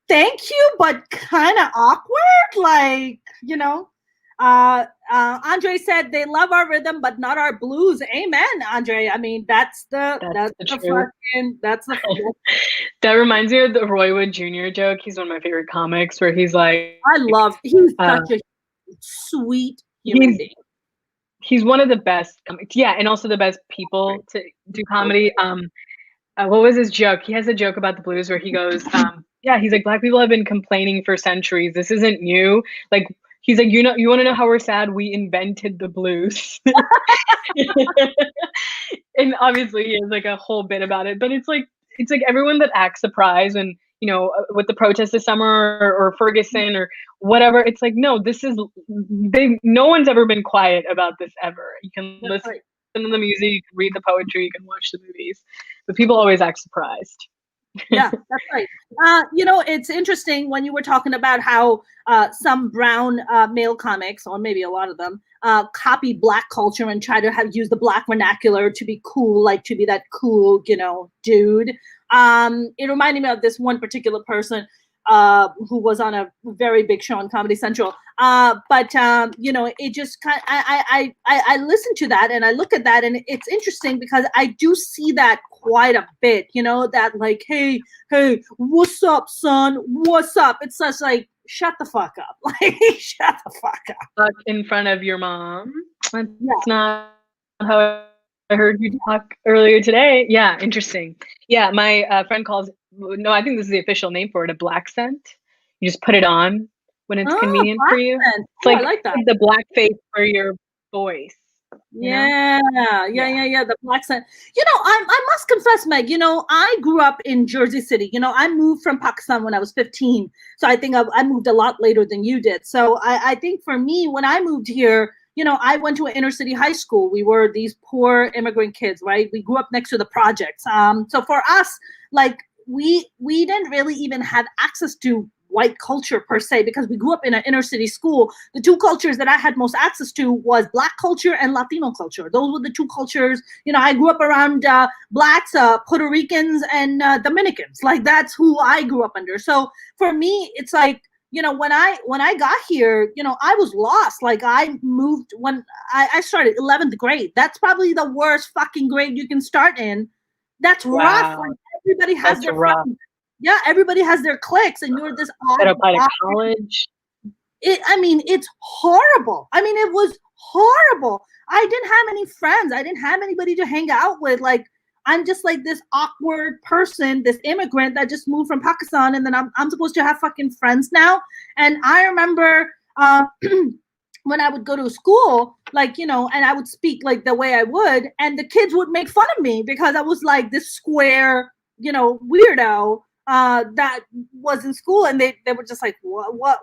thank you, but kind of awkward. Like, Andre said they love our rhythm, but not our blues. Amen, Andre. I mean, that's the That reminds me of the Roy Wood Jr. joke. He's one of my favorite comics where he's like, he's such a sweet human being. He's one of the best, and also the best people to do comedy. What was his joke? He has a joke about the blues where he goes, he's like, black people have been complaining for centuries. This isn't new. Like, he's like, you want to know how we're sad? We invented the blues. And obviously he has like a whole bit about it, but it's like everyone that acts surprised when, with the protests this summer or Ferguson or whatever, it's like, no, no one's ever been quiet about this ever. You can listen to the music, you can read the poetry, you can watch the movies, but people always act surprised. Yeah, that's right. It's interesting when you were talking about how some brown male comics, or maybe a lot of them, copy black culture and try to use the black vernacular to be cool, like to be that cool, dude. It reminded me of this one particular person who was on a very big show on Comedy Central. But it just kind of, I listen to that and I look at that, and it's interesting because I do see that quite a bit, that like, hey, what's up, son? What's up? It's just like, shut the fuck up. Like, shut the fuck up. In front of your mom. That's not how I heard you talk earlier today. Yeah, interesting. Yeah, my friend calls, no, I think this is the official name for it, a black scent. You just put it on when it's convenient for you. It's like, I like that. The black face for your voice. you know? Yeah. The black scent. I must confess, Meg. I grew up in Jersey City. I moved from Pakistan when I was 15, so I think I moved a lot later than you did. So I think for me, when I moved here, I went to an inner city high school. We were these poor immigrant kids, right? We grew up next to the projects. So for us, like we didn't really even have access to white culture per se because we grew up in an inner city school. The two cultures that I had most access to was black culture and Latino culture. Those were the two cultures. I grew up around blacks, Puerto Ricans, and Dominicans. Like that's who I grew up under. So for me, it's like when I got here, I was lost. Like I moved when I started 11th grade. That's probably the worst fucking grade you can start in. That's rough. Wow. Like everybody has That's their rough. yeah, everybody has their cliques, and you're this That odd. apply to college. It's horrible. It was horrible. I didn't have any friends. I didn't have anybody to hang out with. Like, I'm just like this awkward person, this immigrant that just moved from Pakistan, and then I'm supposed to have fucking friends now. And I remember when I would go to school, and I would speak like the way I would, and the kids would make fun of me because I was like this square, weirdo that was in school, and they were just like, what,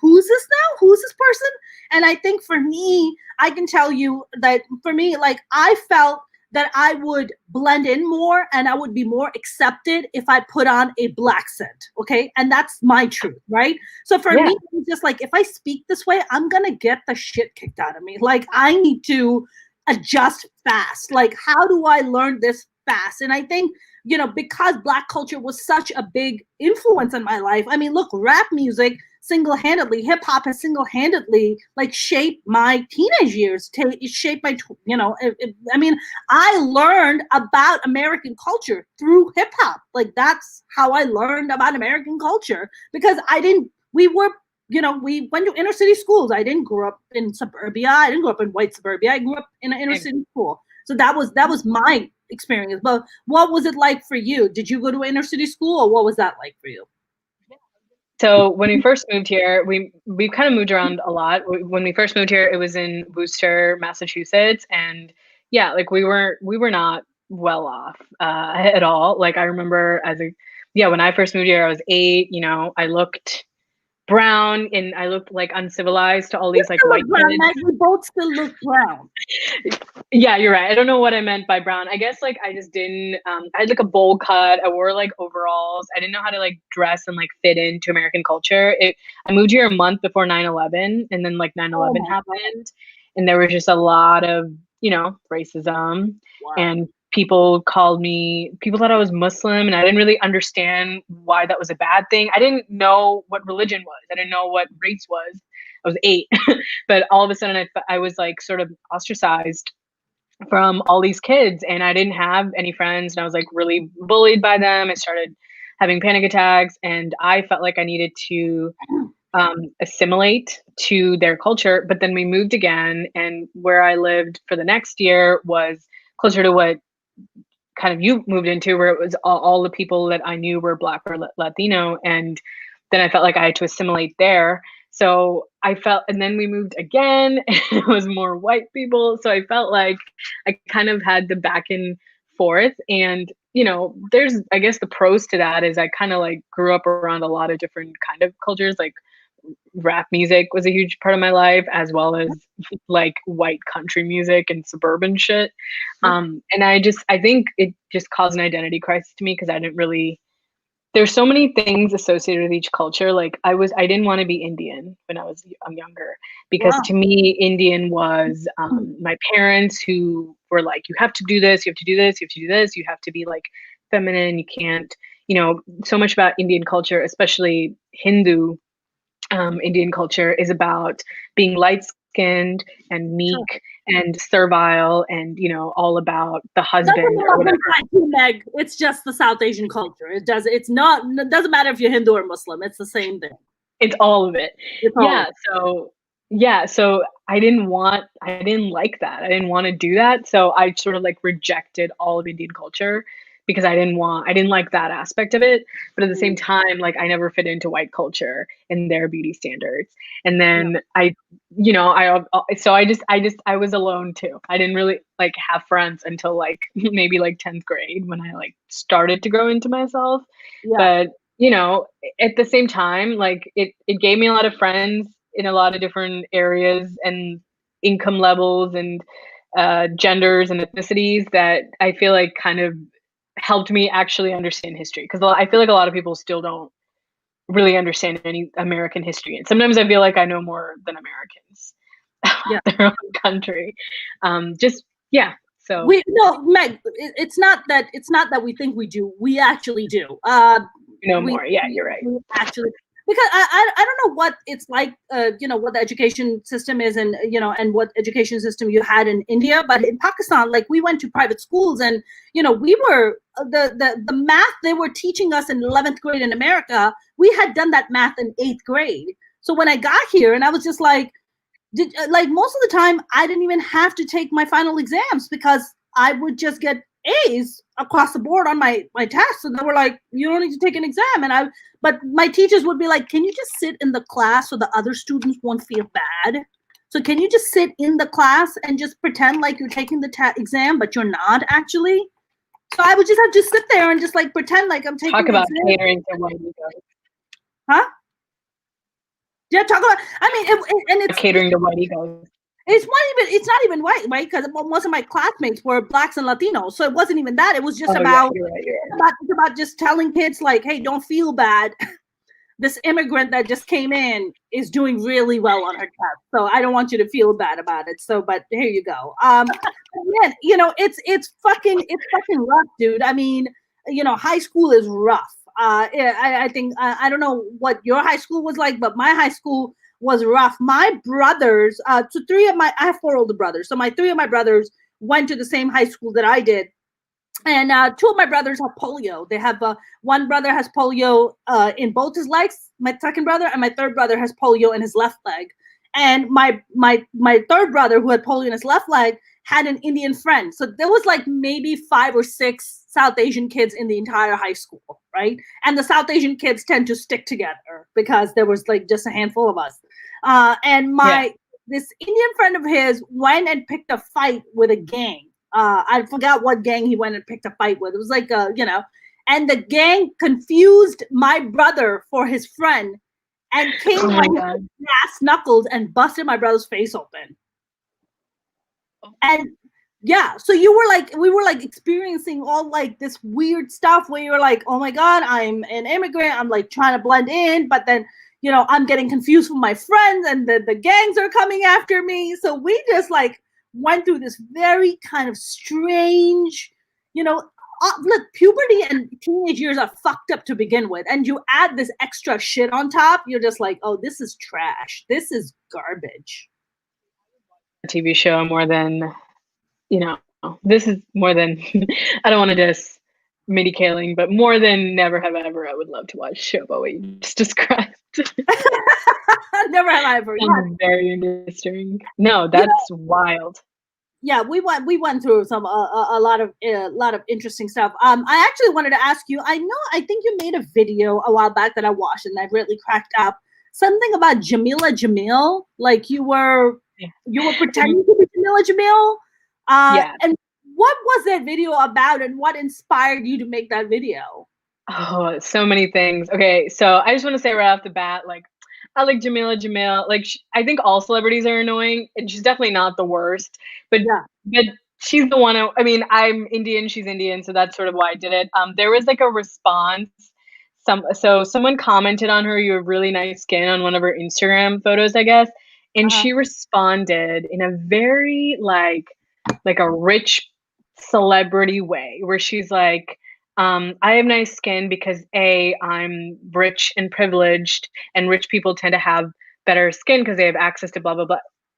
who's this now? Who's this person? And I think for me, I can tell you that for me, like I felt that I would blend in more and I would be more accepted if I put on a black scent. Okay. And that's my truth. Right. So for me, it's just like, if I speak this way, I'm going to get the shit kicked out of me. Like I need to adjust fast. Like, how do I learn this fast? And I think, because black culture was such a big influence in my life. Look, rap music single-handedly, hip-hop has single-handedly like shaped my teenage years. It shaped my, I learned about American culture through hip-hop. Like that's how I learned about American culture because we went to inner city schools. I didn't grow up in suburbia. I didn't grow up in white suburbia. I grew up in an inner city school. So that was my experience. But what was it like for you? Did you go to an inner city school, or what was that like for you? So when we first moved here, we kind of moved around a lot. When we first moved here, it was in Worcester, Massachusetts, and yeah, like we were not well off at all. Like I remember when I first moved here, I was 8. I looked brown and I looked like uncivilized to all these like white kids. We both still look brown. Yeah, you're right. I don't know what I meant by brown. I guess like I just didn't I had like a bowl cut. I wore like overalls. I didn't know how to like dress and like fit into American culture. I moved here a month before 9/11, and then like 9/11 happened, and there was just a lot of, racism. Wow. And people thought I was Muslim, and I didn't really understand why that was a bad thing. I didn't know what religion was. I didn't know what race was. I was 8, but all of a sudden I was like sort of ostracized from all these kids, and I didn't have any friends, and I was like really bullied by them. I started having panic attacks, and I felt like I needed to assimilate to their culture. But then we moved again, and where I lived for the next year was closer to what kind of you moved into, where it was all the people that I knew were Black or Latino. And then I felt like I had to assimilate there. So and then we moved again, and it was more white people. So I felt like I kind of had the back and forth. And, there's, I guess the pros to that is I kind of like grew up around a lot of different kind of cultures. Like rap music was a huge part of my life, as well as like white country music and suburban shit. And I think it just caused an identity crisis to me because I didn't really, there's so many things associated with each culture. Like I didn't want to be Indian when I was younger, because to me, Indian was my parents who were like, you have to do this, you have to do this, you have to do this, you have to be like feminine. You can't, so much about Indian culture, especially Hindu Indian culture, is about being light skinned and meek and servile and, all about the husband or whatever. Meg, it's just the South Asian culture. It doesn't matter if you're Hindu or Muslim. It's the same thing. It's all of it. So I didn't like that. I didn't want to do that. So I sort of like rejected all of Indian culture because I didn't like that aspect of it. But at the same time, like I never fit into white culture and their beauty standards. And then I was alone too. I didn't really like have friends until like maybe like 10th grade when I like started to grow into myself. But at the same time, like it gave me a lot of friends in a lot of different areas and income levels and genders and ethnicities that I feel like kind of helped me actually understand history, because I feel like a lot of people still don't really understand any American history, and sometimes I feel like I know more than Americans about their own country. So Meg, it's not that we think we do. We actually do. More. Yeah, you're right. We actually, because I don't know what it's like, what the education system is, and and what education system you had in India, but in Pakistan, like we went to private schools, and we were the math they were teaching us in 11th grade in America, we had done that math in 8th grade. So when I got here, and I was just like, most of the time I didn't even have to take my final exams, because I would just get A's across the board on my tests, and they were like, you don't need to take an exam. But my teachers would be like, can you just sit in the class so the other students won't feel bad? So can you just sit in the class and just pretend like you're taking the exam, but you're not actually? So I would just have to sit there and just like pretend like I'm taking the exam. Talk about catering to white ego. Huh? Yeah, talk about. I mean, and it's catering to white ego. It's not even white, right? Because most of my classmates were Blacks and Latinos, so it wasn't even that. It was just about just telling kids like, hey, don't feel bad. This immigrant that just came in is doing really well on her test, so I don't want you to feel bad about it. So, but here you go. Man, it's fucking rough, dude. I mean, high school is rough. I think I don't know what your high school was like, but my high school was rough. My brothers, I have 4 older brothers, so 3 of my brothers went to the same high school that I did, and 2 of my brothers have polio. They have one brother has polio in both his legs, my second brother, and my third brother has polio in his left leg. And my third brother, who had polio in his left leg, had an Indian friend. So there was like maybe 5 or 6 South Asian kids in the entire high school, right? And the South Asian kids tend to stick together because there was like just a handful of us. And this Indian friend of his went and picked a fight with a gang. I forgot what gang he went and picked a fight with. It was like and the gang confused my brother for his friend and came brass knuckled and busted my brother's face open. And so we were like experiencing all like this weird stuff where you were like, oh my God, I'm an immigrant. I'm like trying to blend in, but then, I'm getting confused with my friends, and the gangs are coming after me. So we just like went through this very kind of strange, look, puberty and teenage years are fucked up to begin with. And you add this extra shit on top, you're just like, oh, this is trash. This is garbage. TV show more than, this is more than, I don't want to diss Mindy Kaling, but more than Never Have I Ever, I would love to watch a show about what you just described. Never Have I Ever. Very interesting. No, that's wild. Yeah, we went through some a lot of interesting stuff. I actually wanted to ask you. I think you made a video a while back that I watched and I really cracked up. Something about Jamila Jamil, like you were pretending to be Jamila Jamil. And what was that video about, and what inspired you to make that video? Oh, so many things. Okay, so I just want to say right off the bat, like, I like Jamila Jamil. Like, I think all celebrities are annoying, and she's definitely not the worst. But she's the one. I mean, I'm Indian. She's Indian, so that's sort of why I did it. There was like a response. Someone commented on her, "You have really nice skin," on one of her Instagram photos, I guess, and she responded in a very like a rich celebrity way, where she's like, I have nice skin because I'm rich and privileged, and rich people tend to have better skin because they have access to blah, blah, blah.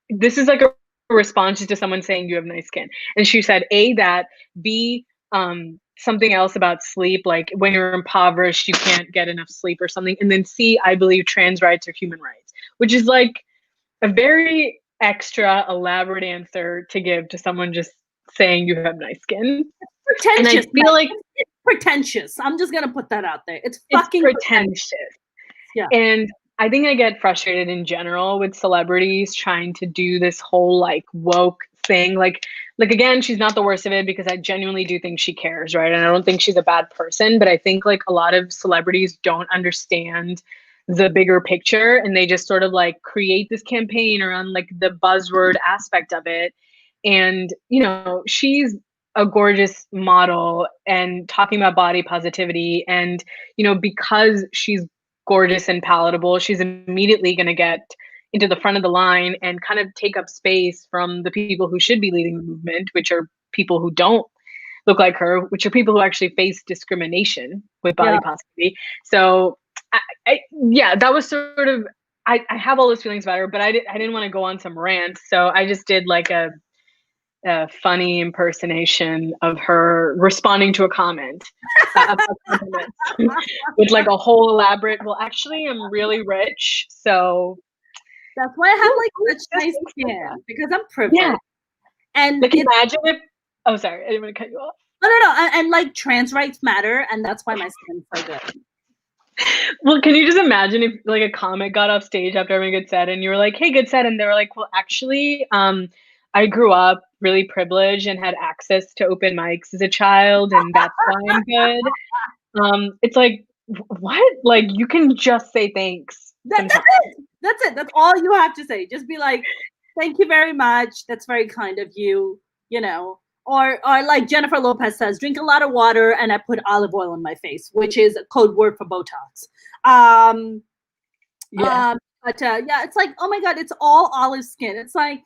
This is like a response to someone saying you have nice skin. And she said, A, that, B, something else about sleep, like when you're impoverished, you can't get enough sleep or something. And then C, I believe trans rights are human rights, which is like a very extra elaborate answer to give to someone just saying you have nice skin. Pretentious. And I feel like pretentious. I'm just gonna put that out there. It's fucking pretentious. Yeah. And I think I get frustrated in general with celebrities trying to do this whole like woke thing. Like again, she's not the worst of it because I genuinely do think she cares, right? And I don't think she's a bad person, but I think like a lot of celebrities don't understand the bigger picture, and they just sort of like create this campaign around like the buzzword aspect of it. And you know, she's a gorgeous model and talking about body positivity, and you know, because she's gorgeous and palatable, she's immediately going to get into the front of the line and kind of take up space from the people who should be leading the movement, which are people who don't look like her, which are people who actually face discrimination with body positivity. So yeah, that was sort of, I have all those feelings about her, but I didn't want to go on some rant. So I just did like a funny impersonation of her responding to a comment with like a whole elaborate, well, actually, I'm really rich, so that's why I have like such nice skin, because I'm privileged. Yeah. And like imagine if, oh, sorry, I didn't want to cut you off. No. And like trans rights matter, and that's why my skin's so good. Well, can you just imagine if like a comic got off stage after having a good set and you were like, hey, good set, and they were like, well, actually, I grew up really privileged and had access to open mics as a child, and that's why I'm good. It's like, what? Like, you can just say thanks. That's it. That's all you have to say. Just be like, thank you very much. That's very kind of you, you know. Or like Jennifer Lopez says, drink a lot of water, and I put olive oil in my face, which is a code word for Botox. But yeah, it's like, oh my God, it's all olive skin. It's like,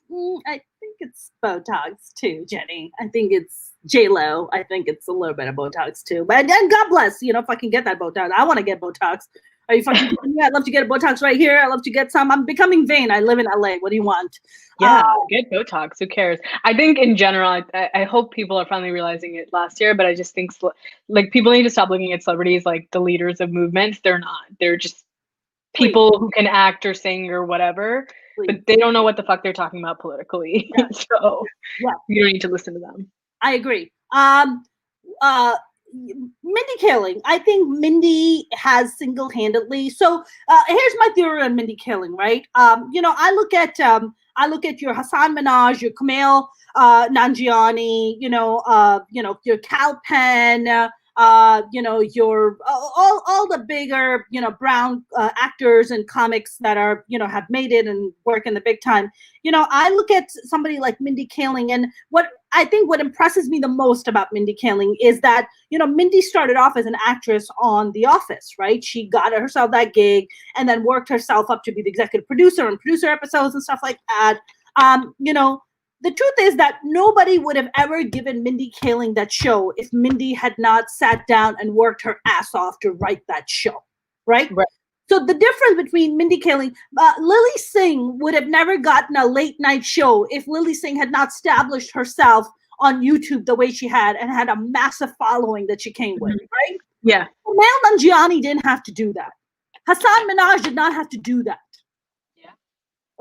I think it's Botox too, Jenny. I think it's J-Lo. I think it's a little bit of Botox too. But then God bless, you know, if I can get that Botox. I want to get Botox. Are you fucking kidding me? I'd love to get a Botox right here. I'd love to get some. I'm becoming vain. I live in LA. What do you want? Yeah, get Botox. Who cares? I think in general, I hope people are finally realizing it last year, but I just think like people need to stop looking at celebrities like the leaders of movements. They're not. They're just people who can act or sing or whatever, but they don't know what the fuck they're talking about politically. Yeah. So you don't need to listen to them. I agree. Mindy Kaling. I think Mindy has single-handedly. So here's my theory on Mindy Kaling, right? You know, I look at your Hassan Minaj, your Kumail Nanjiani, you know, your Kal Penn, you know, your all the bigger, you know, brown actors and comics that are, you know, have made it and work in the big time. You know, I look at somebody like Mindy Kaling, and what impresses me the most about Mindy Kaling is that, you know, Mindy started off as an actress on The Office, right? She got herself that gig and then worked herself up to be the executive producer and producer episodes and stuff like that. You know, the truth is that nobody would have ever given Mindy Kaling that show if Mindy had not sat down and worked her ass off to write that show, right? So the difference between Mindy Kaling, Lily Singh would have never gotten a late night show if Lily Singh had not established herself on YouTube the way she had and had a massive following that she came with, right? Yeah. Kumail Nanjiani didn't have to do that. Hassan Minaj did not have to do that. Yeah.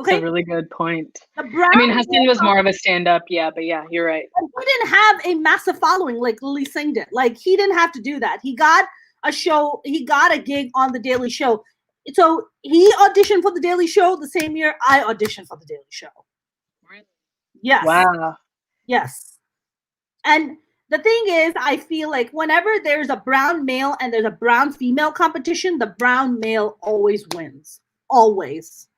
Okay. That's a really good point. I mean, Hassan was more of a stand-up, but yeah, you're right. He didn't have a massive following like Lily Singh did. Like, he didn't have to do that. He got a show, he got a gig on The Daily Show. So he auditioned for The Daily Show the same year I auditioned for The Daily Show. Really? Yes. Wow. Yes. And the thing is, I feel like whenever there's a brown male and there's a brown female competition, the brown male always wins. Always.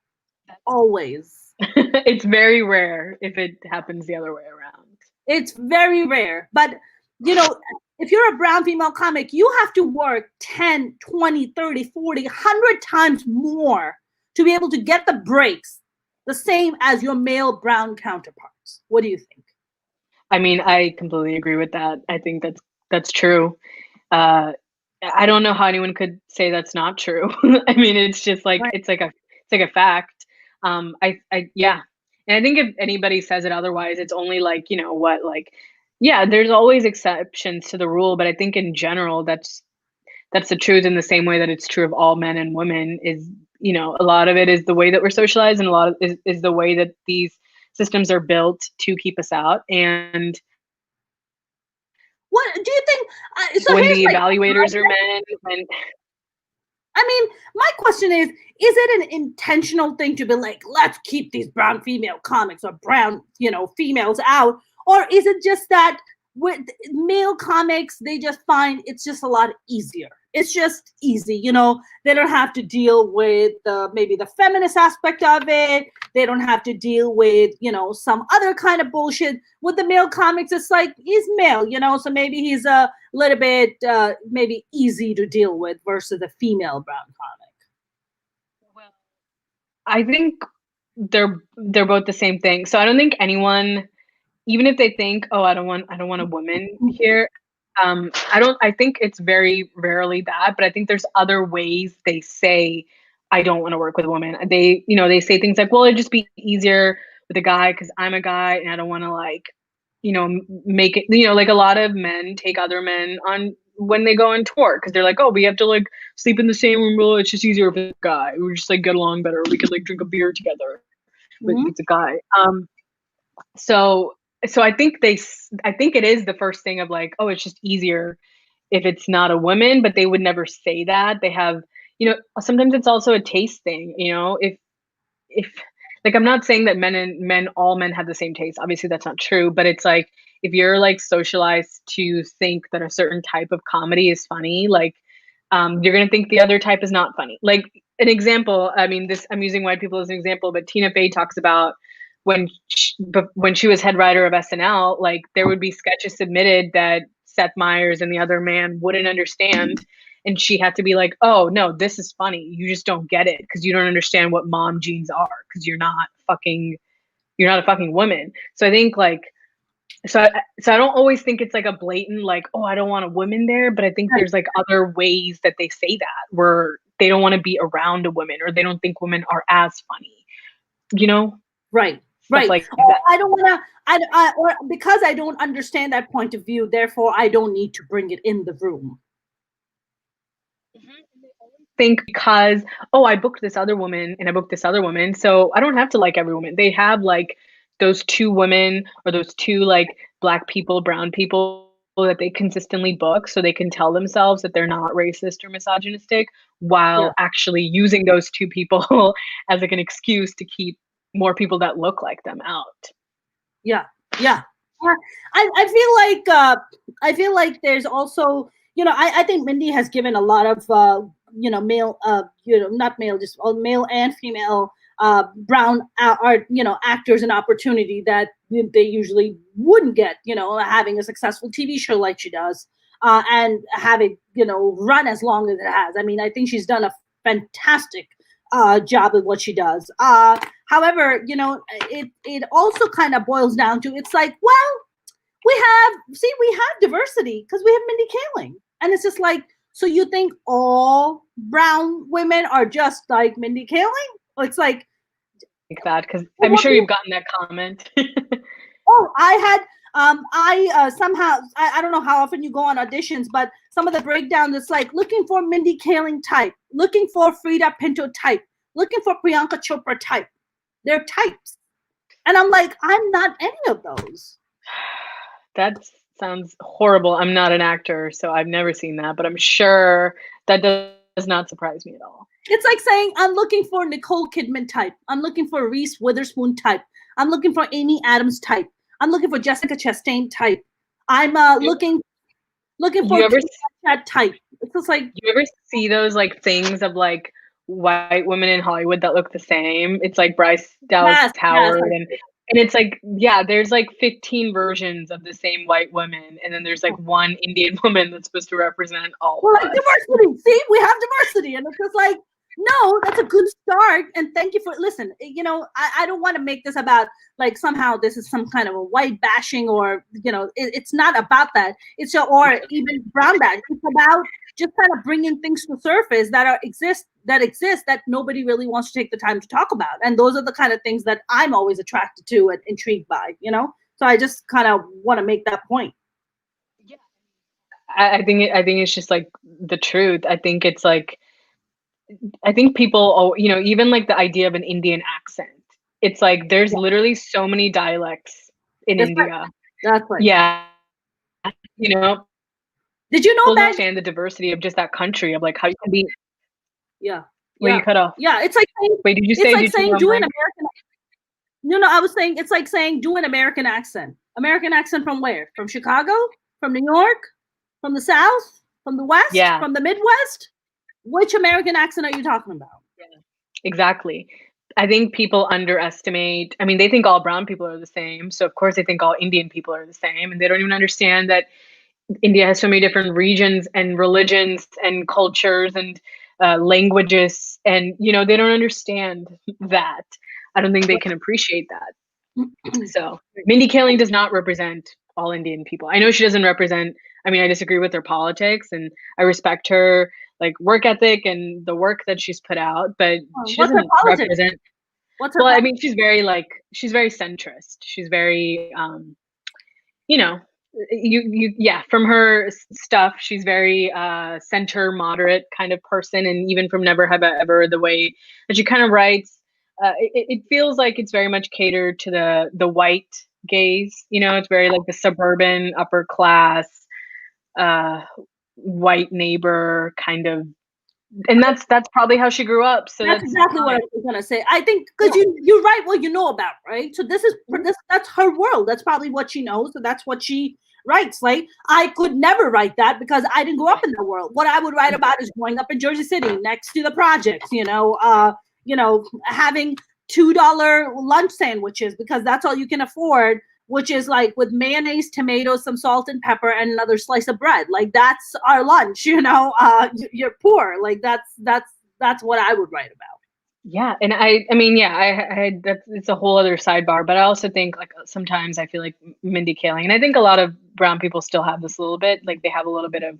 Always. It's very rare if it happens the other way around. It's very rare. But, you know, if you're a brown female comic, you have to work 10, 20, 30, 40, 100 times more to be able to get the breaks the same as your male brown counterparts. What do you think? I mean, I completely agree with that. I think that's true. I don't know how anyone could say that's not true. I mean, it's just like it's like a fact. Yeah. And I think if anybody says it otherwise, it's only like, you know what, like, yeah, there's always exceptions to the rule, but I think in general that's the truth, in the same way that it's true of all men and women. Is, you know, a lot of it is the way that we're socialized, and a lot of is the way that these systems are built to keep us out. And What do you think? So when here's the like, evaluators are men. I mean, my question is it an intentional thing to be like, let's keep these brown female comics or brown, females out? Or is it just that with male comics, they just find it's just a lot easier? It's just easy, they don't have to deal with maybe the feminist aspect of it. They don't have to deal with, some other kind of bullshit. With the male comics, it's like he's male, so maybe he's a little bit maybe easy to deal with versus a female brown comic. Well, I think they're both the same thing. So I don't think anyone, even if they think, oh, I don't want a woman here. I think it's very rarely that, but I think there's other ways they say, I don't want to work with a woman. They say things like, well, it'd just be easier with a guy because I'm a guy and I don't want to make it, like a lot of men take other men on when they go on tour because they're like, oh, we have to like sleep in the same room. Well, it's just easier if it's a guy. We just like get along better. We could like drink a beer together, but it's a guy. So I think it is the first thing of like, oh, it's just easier if it's not a woman, but they would never say that. They have, sometimes it's also a taste thing, if like, I'm not saying that all men have the same taste. Obviously that's not true, but it's like, if you're like socialized to think that a certain type of comedy is funny, like, you're going to think the other type is not funny. Like an example, I mean, I'm using white people as an example, but Tina Fey talks about when she was head writer of SNL, like there would be sketches submitted that Seth Meyers and the other man wouldn't understand. And she had to be like, oh, no, this is funny. You just don't get it because you don't understand what mom jeans are because you're not a fucking woman. So I think like, so I don't always think it's like a blatant like, oh, I don't want a woman there. But I think there's like other ways that they say that where they don't want to be around a woman or they don't think women are as funny, Right. Right. Like I don't want to, or because I don't understand that point of view, therefore I don't need to bring it in the room. Think because, oh, I booked this other woman and I booked this other woman, so I don't have to like every woman. They have like those two women or those two like black people, brown people that they consistently book so they can tell themselves that they're not racist or misogynistic while actually using those two people as like an excuse to keep more people that look like them out. Yeah. I feel like there's also, I think Mindy has given a lot of male, not male, just male and female brown art, actors an opportunity that they usually wouldn't get, having a successful TV show like she does, and having, run as long as it has. I mean, I think she's done a fantastic job with what she does. However, it also kind of boils down to, it's like, well, we have diversity because we have Mindy Kaling. And it's just like, so you think all brown women are just like Mindy Kaling? It's like that, because I'm sure you've gotten that comment. Oh, I had somehow, I don't know how often you go on auditions, but some of the breakdowns, it's like looking for Mindy Kaling type, looking for Frida Pinto type, looking for Priyanka Chopra type. They're types. And I'm like, I'm not any of those. That sounds horrible. I'm not an actor, so I've never seen that, but I'm sure that does not surprise me at all. It's like saying, I'm looking for Nicole Kidman type. I'm looking for Reese Witherspoon type. I'm looking for Amy Adams type. I'm looking for Jessica Chastain type. I'm looking for that type. It's just like, you ever see those like things of like white women in Hollywood that look the same? It's like Bryce Dallas Howard and it's like, yeah, there's like 15 versions of the same white woman, and then there's like one Indian woman that's supposed to represent all. We're like, diversity. See, we have diversity, and it's just like, no, that's a good start. And thank you for listen. I don't want to make this about like somehow this is some kind of a white bashing or it's not about that. It's or even brown bashing. It's about just kind of bringing things to the surface that exist that nobody really wants to take the time to talk about. And those are the kind of things that I'm always attracted to and intrigued by. So I just kind of want to make that point. Yeah, I think it's just like the truth. I think it's like. I think people, even like the idea of an Indian accent. It's like there's literally so many dialects in India. That's right. Yeah. you know, Did you know, people don't Meg? understand the diversity of just that country, of like how you can be. Yeah. Wait, Yeah. you cut off. Yeah. It's like saying, Wait, did you it's say, like did you saying know, do an Meg? American. No, I was saying it's like saying do an American accent. American accent from where? From Chicago? From New York? From the South? From the West? Yeah. From the Midwest? Which American accent are you talking about? Yeah, exactly. I think people underestimate. I mean, they think all brown people are the same. So, of course, they think all Indian people are the same. And they don't even understand that India has so many different regions and religions and cultures and languages. And, they don't understand that. I don't think they can appreciate that. So, Mindy Kaling does not represent all Indian people. I know she doesn't represent, I mean, I disagree with her politics and I respect her like work ethic and the work that she's put out, but she What's her doesn't politics? represent. What's her Well, I politics? mean, she's very centrist. She's very, you know, yeah, from her stuff, she's very center moderate kind of person. And even from Never Have I Ever, the way that she kind of writes, it feels like it's very much catered to the white gaze. It's very like the suburban upper class uh, white neighbor kind of, and that's probably how she grew up. So That's that's exactly what I was gonna say. I think because you write what you know about, right? So this is that's her world. That's probably what she knows. So that's what she writes. Like I could never write that because I didn't grow up in that world. What I would write about is growing up in Jersey City next to the projects. Having $2 lunch sandwiches because that's all you can afford, which is like with mayonnaise, tomatoes, some salt and pepper, and another slice of bread. Like that's our lunch. You're poor. Like that's what I would write about. Yeah, and I mean, yeah, I that's it's a whole other sidebar, but I also think like sometimes I feel like Mindy Kaling, and I think a lot of brown people still have this a little bit, like they have a little bit of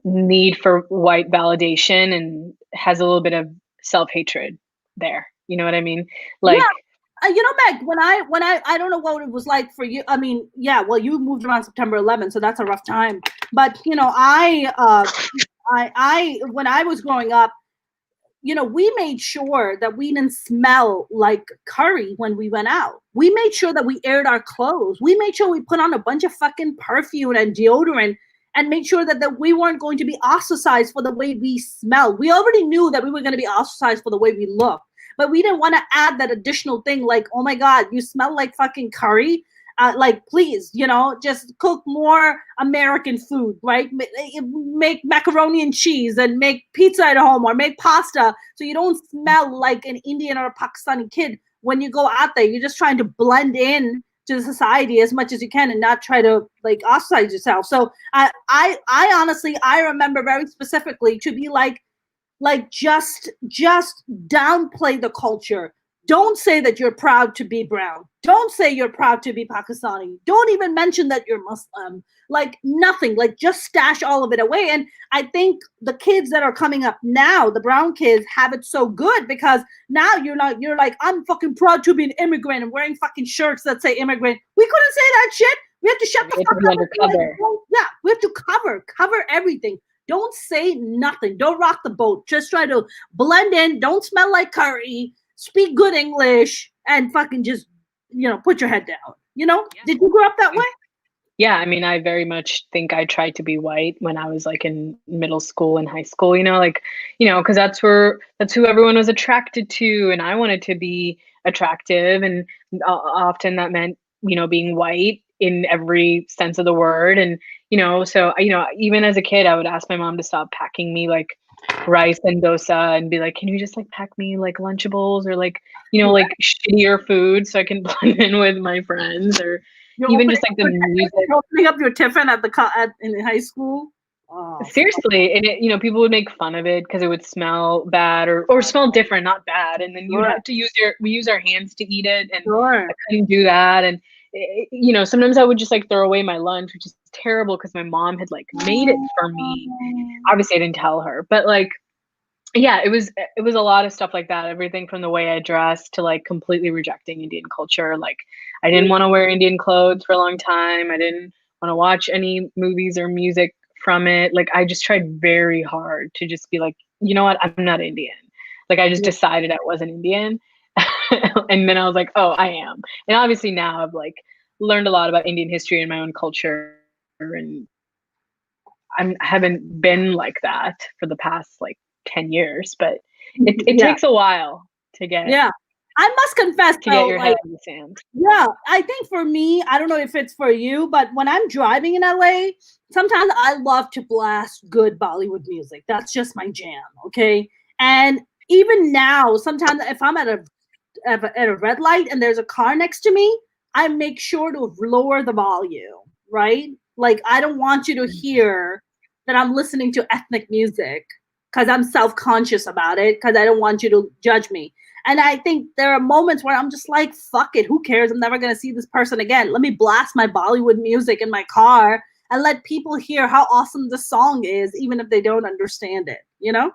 need for white validation and has a little bit of self-hatred there. You know what I mean? Like, Meg, when I don't know what it was like for you. I mean, yeah, well, you moved around September 11th, so that's a rough time. But I when I was growing up, we made sure that we didn't smell like curry when we went out. We made sure that we aired our clothes. We made sure we put on a bunch of fucking perfume and deodorant and made sure that we weren't going to be ostracized for the way we smelled. We already knew that we were going to be ostracized for the way we looked, but we didn't want to add that additional thing like, oh my God, you smell like fucking curry. Like, please, just cook more American food, right? Make macaroni and cheese and make pizza at home or make pasta so you don't smell like an Indian or a Pakistani kid when you go out there. You're just trying to blend in to society as much as you can and not try to like ostracize yourself. So I honestly, I remember very specifically to be like just downplay the culture. Don't say that you're proud to be brown. Don't say you're proud to be Pakistani. Don't even mention that you're Muslim. Like nothing. Like just stash all of it away. And I think the kids that are coming up now, the brown kids, have it so good because now you're like, I'm fucking proud to be an immigrant and wearing fucking shirts that say immigrant. We couldn't say that shit. We have to shut the fuck up. Yeah, we have to cover everything. Don't say nothing. Don't rock the boat. Just try to blend in. Don't smell like curry. Speak good English and fucking just, put your head down. Yeah. Did you grow up that way? Yeah, I mean, I very much think I tried to be white when I was like in middle school and high school, because that's who everyone was attracted to. And I wanted to be attractive. And often that meant, being white in every sense of the word. And, so, even as a kid, I would ask my mom to stop packing me like rice and dosa and be like, can you just like pack me like Lunchables or like, like shittier food so I can blend in with my friends or even just like the music. You're opening up your tiffin in high school. Oh, seriously, and people would make fun of it because it would smell bad or smell different, not bad. And then you have to use our hands to eat it, and I couldn't do that. And sometimes I would just like throw away my lunch, which is terrible because my mom had like made it for me. Obviously, I didn't tell her, but like, yeah, it was a lot of stuff like that. Everything from the way I dressed to like completely rejecting Indian culture. Like, I didn't want to wear Indian clothes for a long time. I didn't want to watch any movies or music from it. Like, I just tried very hard to just be like, you know what, I'm not Indian. Like, I just decided I wasn't Indian. And then I was like, oh, I am. And obviously now I've like learned a lot about Indian history and my own culture and I haven't been like that for the past like 10 years, but it takes a while to get I must confess to though, get your head in the sand. Yeah, I think for me, I don't know if it's for you, but when I'm driving in LA, sometimes I love to blast good Bollywood music. That's just my jam, okay? And even now, sometimes if I'm at a red light and there's a car next to me, I make sure to lower the volume, right? Like I don't want you to hear that I'm listening to ethnic music because I'm self-conscious about it because I don't want you to judge me. And I think there are moments where I'm just like, fuck it, who cares? I'm never going to see this person again. Let me blast my Bollywood music in my car and let people hear how awesome the song is, even if they don't understand it, you know?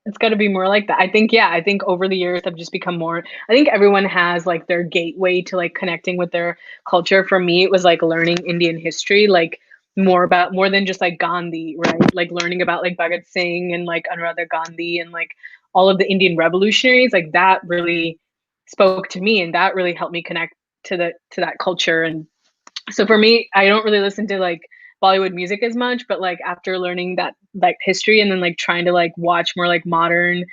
It's got to be more like that. I think over the years I've just become more, I think everyone has like their gateway to like connecting with their culture. For me, it was like learning Indian history, like more than just like Gandhi, right? Like learning about like Bhagat Singh and like Anuradha Gandhi and like all of the Indian revolutionaries, like that really spoke to me and that really helped me connect to that culture. And so for me, I don't really listen to like Bollywood music as much, but like after learning that like history and then like trying to like watch more like modern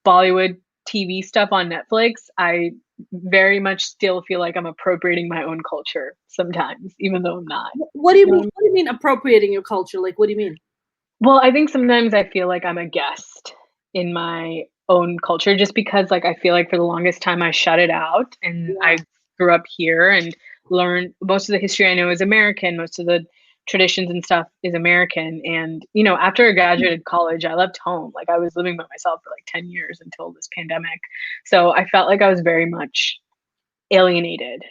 Bollywood TV stuff on Netflix, I very much still feel like I'm appropriating my own culture sometimes, even though I'm not. What do you mean? What do you mean appropriating your culture? Like, what do you mean? Well, I think sometimes I feel like I'm a guest in my own culture just because like I feel like for the longest time I shut it out and I grew up here and learned most of the history I know is American, most of the traditions and stuff is American. And, you know, after I graduated college, I left home. Like I was living by myself for like 10 years until this pandemic. So I felt like I was very much alienated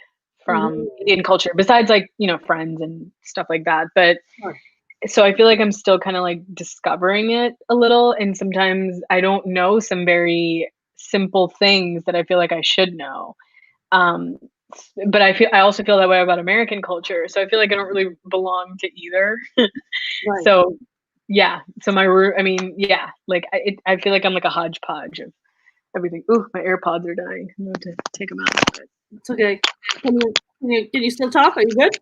from Indian culture, besides like, you know, friends and stuff like that. But so I feel like I'm still kind of like discovering it a little. And sometimes I don't know some very simple things that I feel like I should know. Um, but I also feel that way about American culture. So I feel like I don't really belong to either. So yeah. So I mean, yeah, like I feel like I'm like a hodgepodge of everything. Ooh, my AirPods are dying. I'm going to take them out. But it's okay. Can you still talk? Are you good?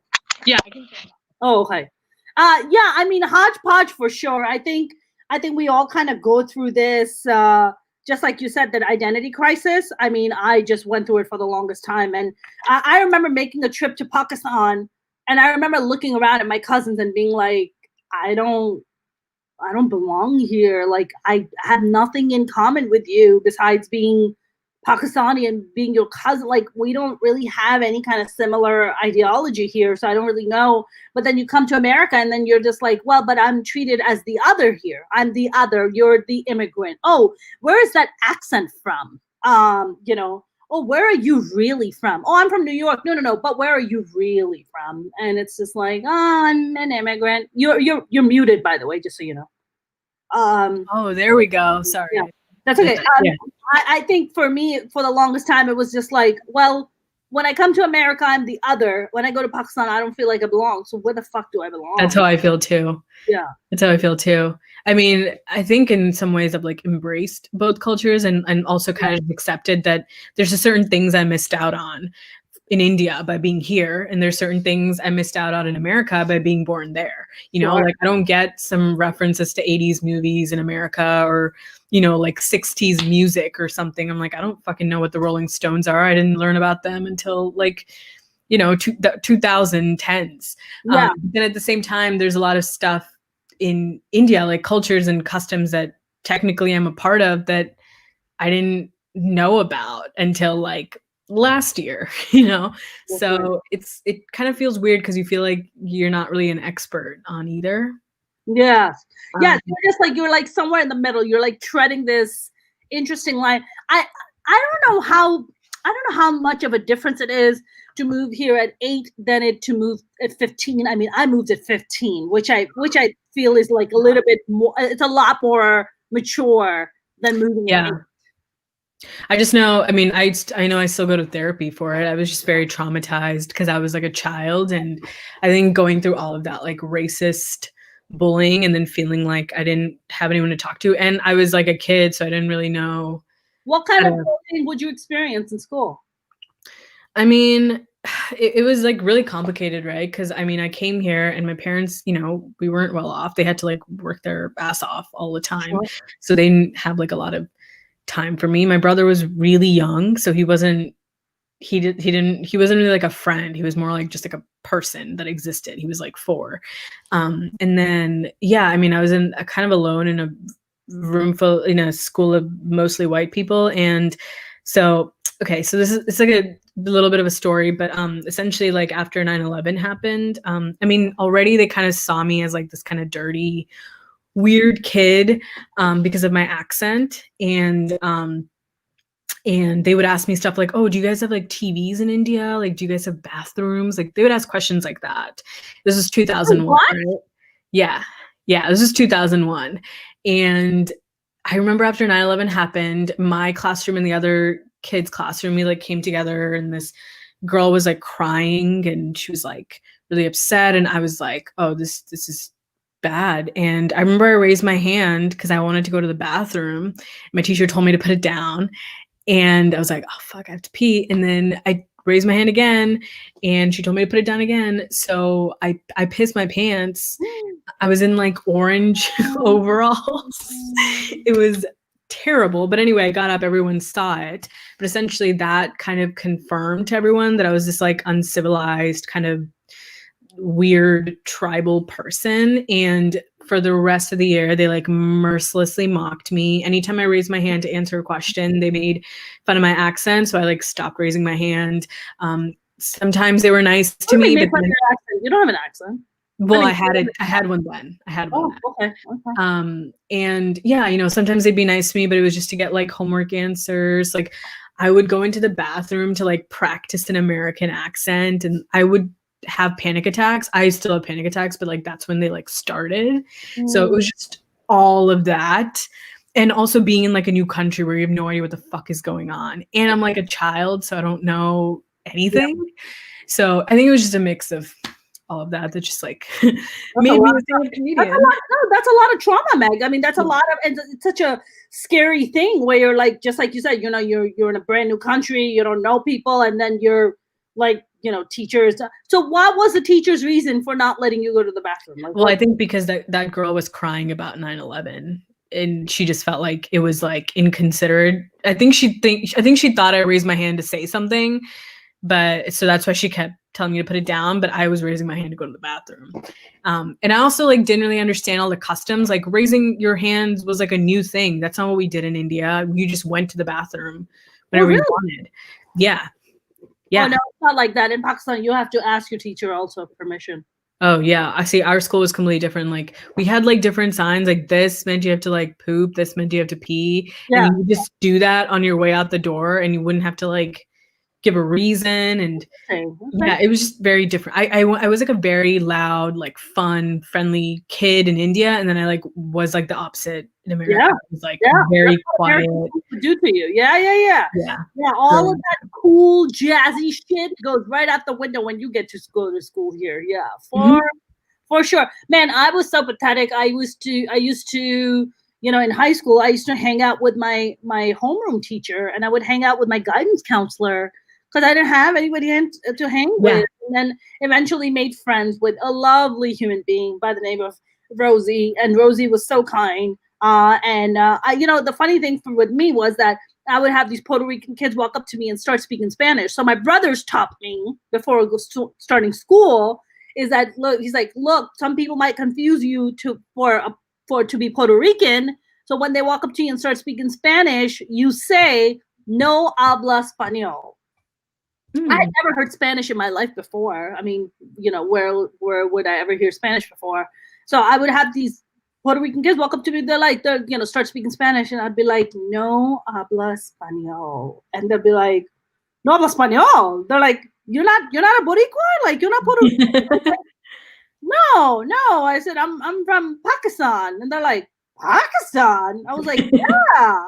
Yeah, I can talk. Oh, okay. Yeah, I mean hodgepodge for sure. I think we all kind of go through this just like you said, that identity crisis. I mean, I just went through it for the longest time. And I remember making a trip to Pakistan and I remember looking around at my cousins and being like, I don't belong here. Like I have nothing in common with you besides being Pakistani and being your cousin. Like we don't really have any kind of similar ideology here. So I don't really know. But then you come to America and then you're just like, well, but I'm treated as the other here. I'm the other. You're the immigrant. Oh, where is that accent from? You know, oh, where are you really from? Oh, I'm from New York. No. But where are you really from? And it's just like, oh, I'm an immigrant. You're muted, by the way, just so you know. Oh, there we go. Sorry. Yeah, that's okay. I think for me, for the longest time, it was just like, well, when I come to America, I'm the other. When I go to Pakistan, I don't feel like I belong. So where the fuck do I belong? That's how I feel too. Yeah. That's how I feel too. I mean, I think in some ways I've like embraced both cultures and also kind of accepted that there's a certain things I missed out on in India by being here, and there's certain things I missed out on in America by being born there. You know, like I don't get some references to 80s movies in America or, you know, like 60s music or something. I'm like, I don't fucking know what the Rolling Stones are. I didn't learn about them until like, you know, the 2010s. Then at the same time, there's a lot of stuff in India, like cultures and customs that technically I'm a part of that I didn't know about until like last year, you know? So it kind of feels weird because you feel like you're not really an expert on either. Yes. Yeah. You're like somewhere in the middle. You're like treading this interesting line. I don't know how much of a difference it is to move here at 8 than it to move at 15. I mean, I moved at 15, which I feel is like a little bit more, it's a lot more mature than moving at 8. I just know, I mean, I know I still go to therapy for it. I was just very traumatized because I was like a child. And I think going through all of that, like racist bullying and then feeling like I didn't have anyone to talk to. And I was like a kid, so I didn't really know. What kind of bullying would you experience in school? I mean, it was like really complicated, right? Because I mean, I came here and my parents, we weren't well off. They had to like work their ass off all the time. Sure. So they didn't have like a lot of time for me. My brother was really young, so he wasn't really like a friend. He was more like just like a person that existed. He was like 4. And then I mean, I was kind of alone in a room full in a school of mostly white people. And so so it's like a little bit of a story, but essentially like after 9/11 happened, I mean, already they kind of saw me as like this kind of dirty, weird kid because of my accent. And they would ask me stuff like, oh, do you guys have like TVs in India? Like, do you guys have bathrooms? Like, they would ask questions like that. This was 2001, right? Yeah. This was 2001. And I remember after 9/11 happened, my classroom and the other kids' classroom, we like came together, and this girl was like crying and she was like really upset. And I was like, oh, this is bad. And I remember I raised my hand because I wanted to go to the bathroom. My teacher told me to put it down. And I was like, oh, fuck, I have to pee. And then I raised my hand again and she told me to put it down again. So I pissed my pants. I was in like orange overalls. It was terrible. But anyway, I got up, everyone saw it. But essentially that kind of confirmed to everyone that I was this like uncivilized kind of weird tribal person. And for the rest of the year, they like mercilessly mocked me. Anytime I raised my hand to answer a question, they made fun of my accent. So I like stopped raising my hand. Sometimes they were nice to me. But then, you don't have an accent. Well, I had one then. Okay. And sometimes they'd be nice to me, but it was just to get like homework answers. Like I would go into the bathroom to like practice an American accent, and I would have panic attacks. I still have panic attacks, but like that's when they like started. So it was just all of that. And also being in like a new country where you have no idea what the fuck is going on. And I'm like a child, so I don't know anything. Yeah. So I think it was just a mix of all of that just like made me a comedian. That's a lot of trauma, Meg. I mean, that's a lot of, and it's such a scary thing where you're like, just like you said, you're in a brand new country, you don't know people, and then you're like, teachers. So what was the teacher's reason for not letting you go to the bathroom? Like, well, I think because that girl was crying about 9/11 and she just felt like it was like inconsiderate. I think she thought I raised my hand to say something, but so that's why she kept telling me to put it down, but I was raising my hand to go to the bathroom. And I also like didn't really understand all the customs. Like raising your hands was like a new thing. That's not what we did in India. You just went to the bathroom whenever you wanted. Yeah. Oh, no, it's not like that. In Pakistan, you have to ask your teacher also permission. Oh, yeah. I see. Our school was completely different. Like we had like different signs. Like this meant you have to like poop. This meant you have to pee. Yeah. And you would just do that on your way out the door, and you wouldn't have to like give a reason. And yeah, it was just very different. I was like a very loud, like fun, friendly kid in India, and then I like was like the opposite in America. Yeah. It was like very quiet. Do to you. Yeah. All of that cool jazzy shit goes right out the window when you get to go to school here. Yeah, for sure. Man, I was so pathetic. I used to in high school, I used to hang out with my homeroom teacher, and I would hang out with my guidance counselor because I didn't have anybody to hang with. And then eventually made friends with a lovely human being by the name of Rosie. And Rosie was so kind. The funny thing with me was that I would have these Puerto Rican kids walk up to me and start speaking Spanish. So my brothers taught me before starting school is that, look, some people might confuse you to be Puerto Rican. So when they walk up to you and start speaking Spanish, you say, no habla español. I had never heard Spanish in my life before. I mean, where would I ever hear Spanish before? So I would have these Puerto Rican kids walk up to me. They're start speaking Spanish, and I'd be like, no habla español, and they'll be like, no habla español. They're like, you're not a Boricua, like you're not Puerto Rican. Like, no. I said, I'm from Pakistan, and they're like, Pakistan. I was like, yeah.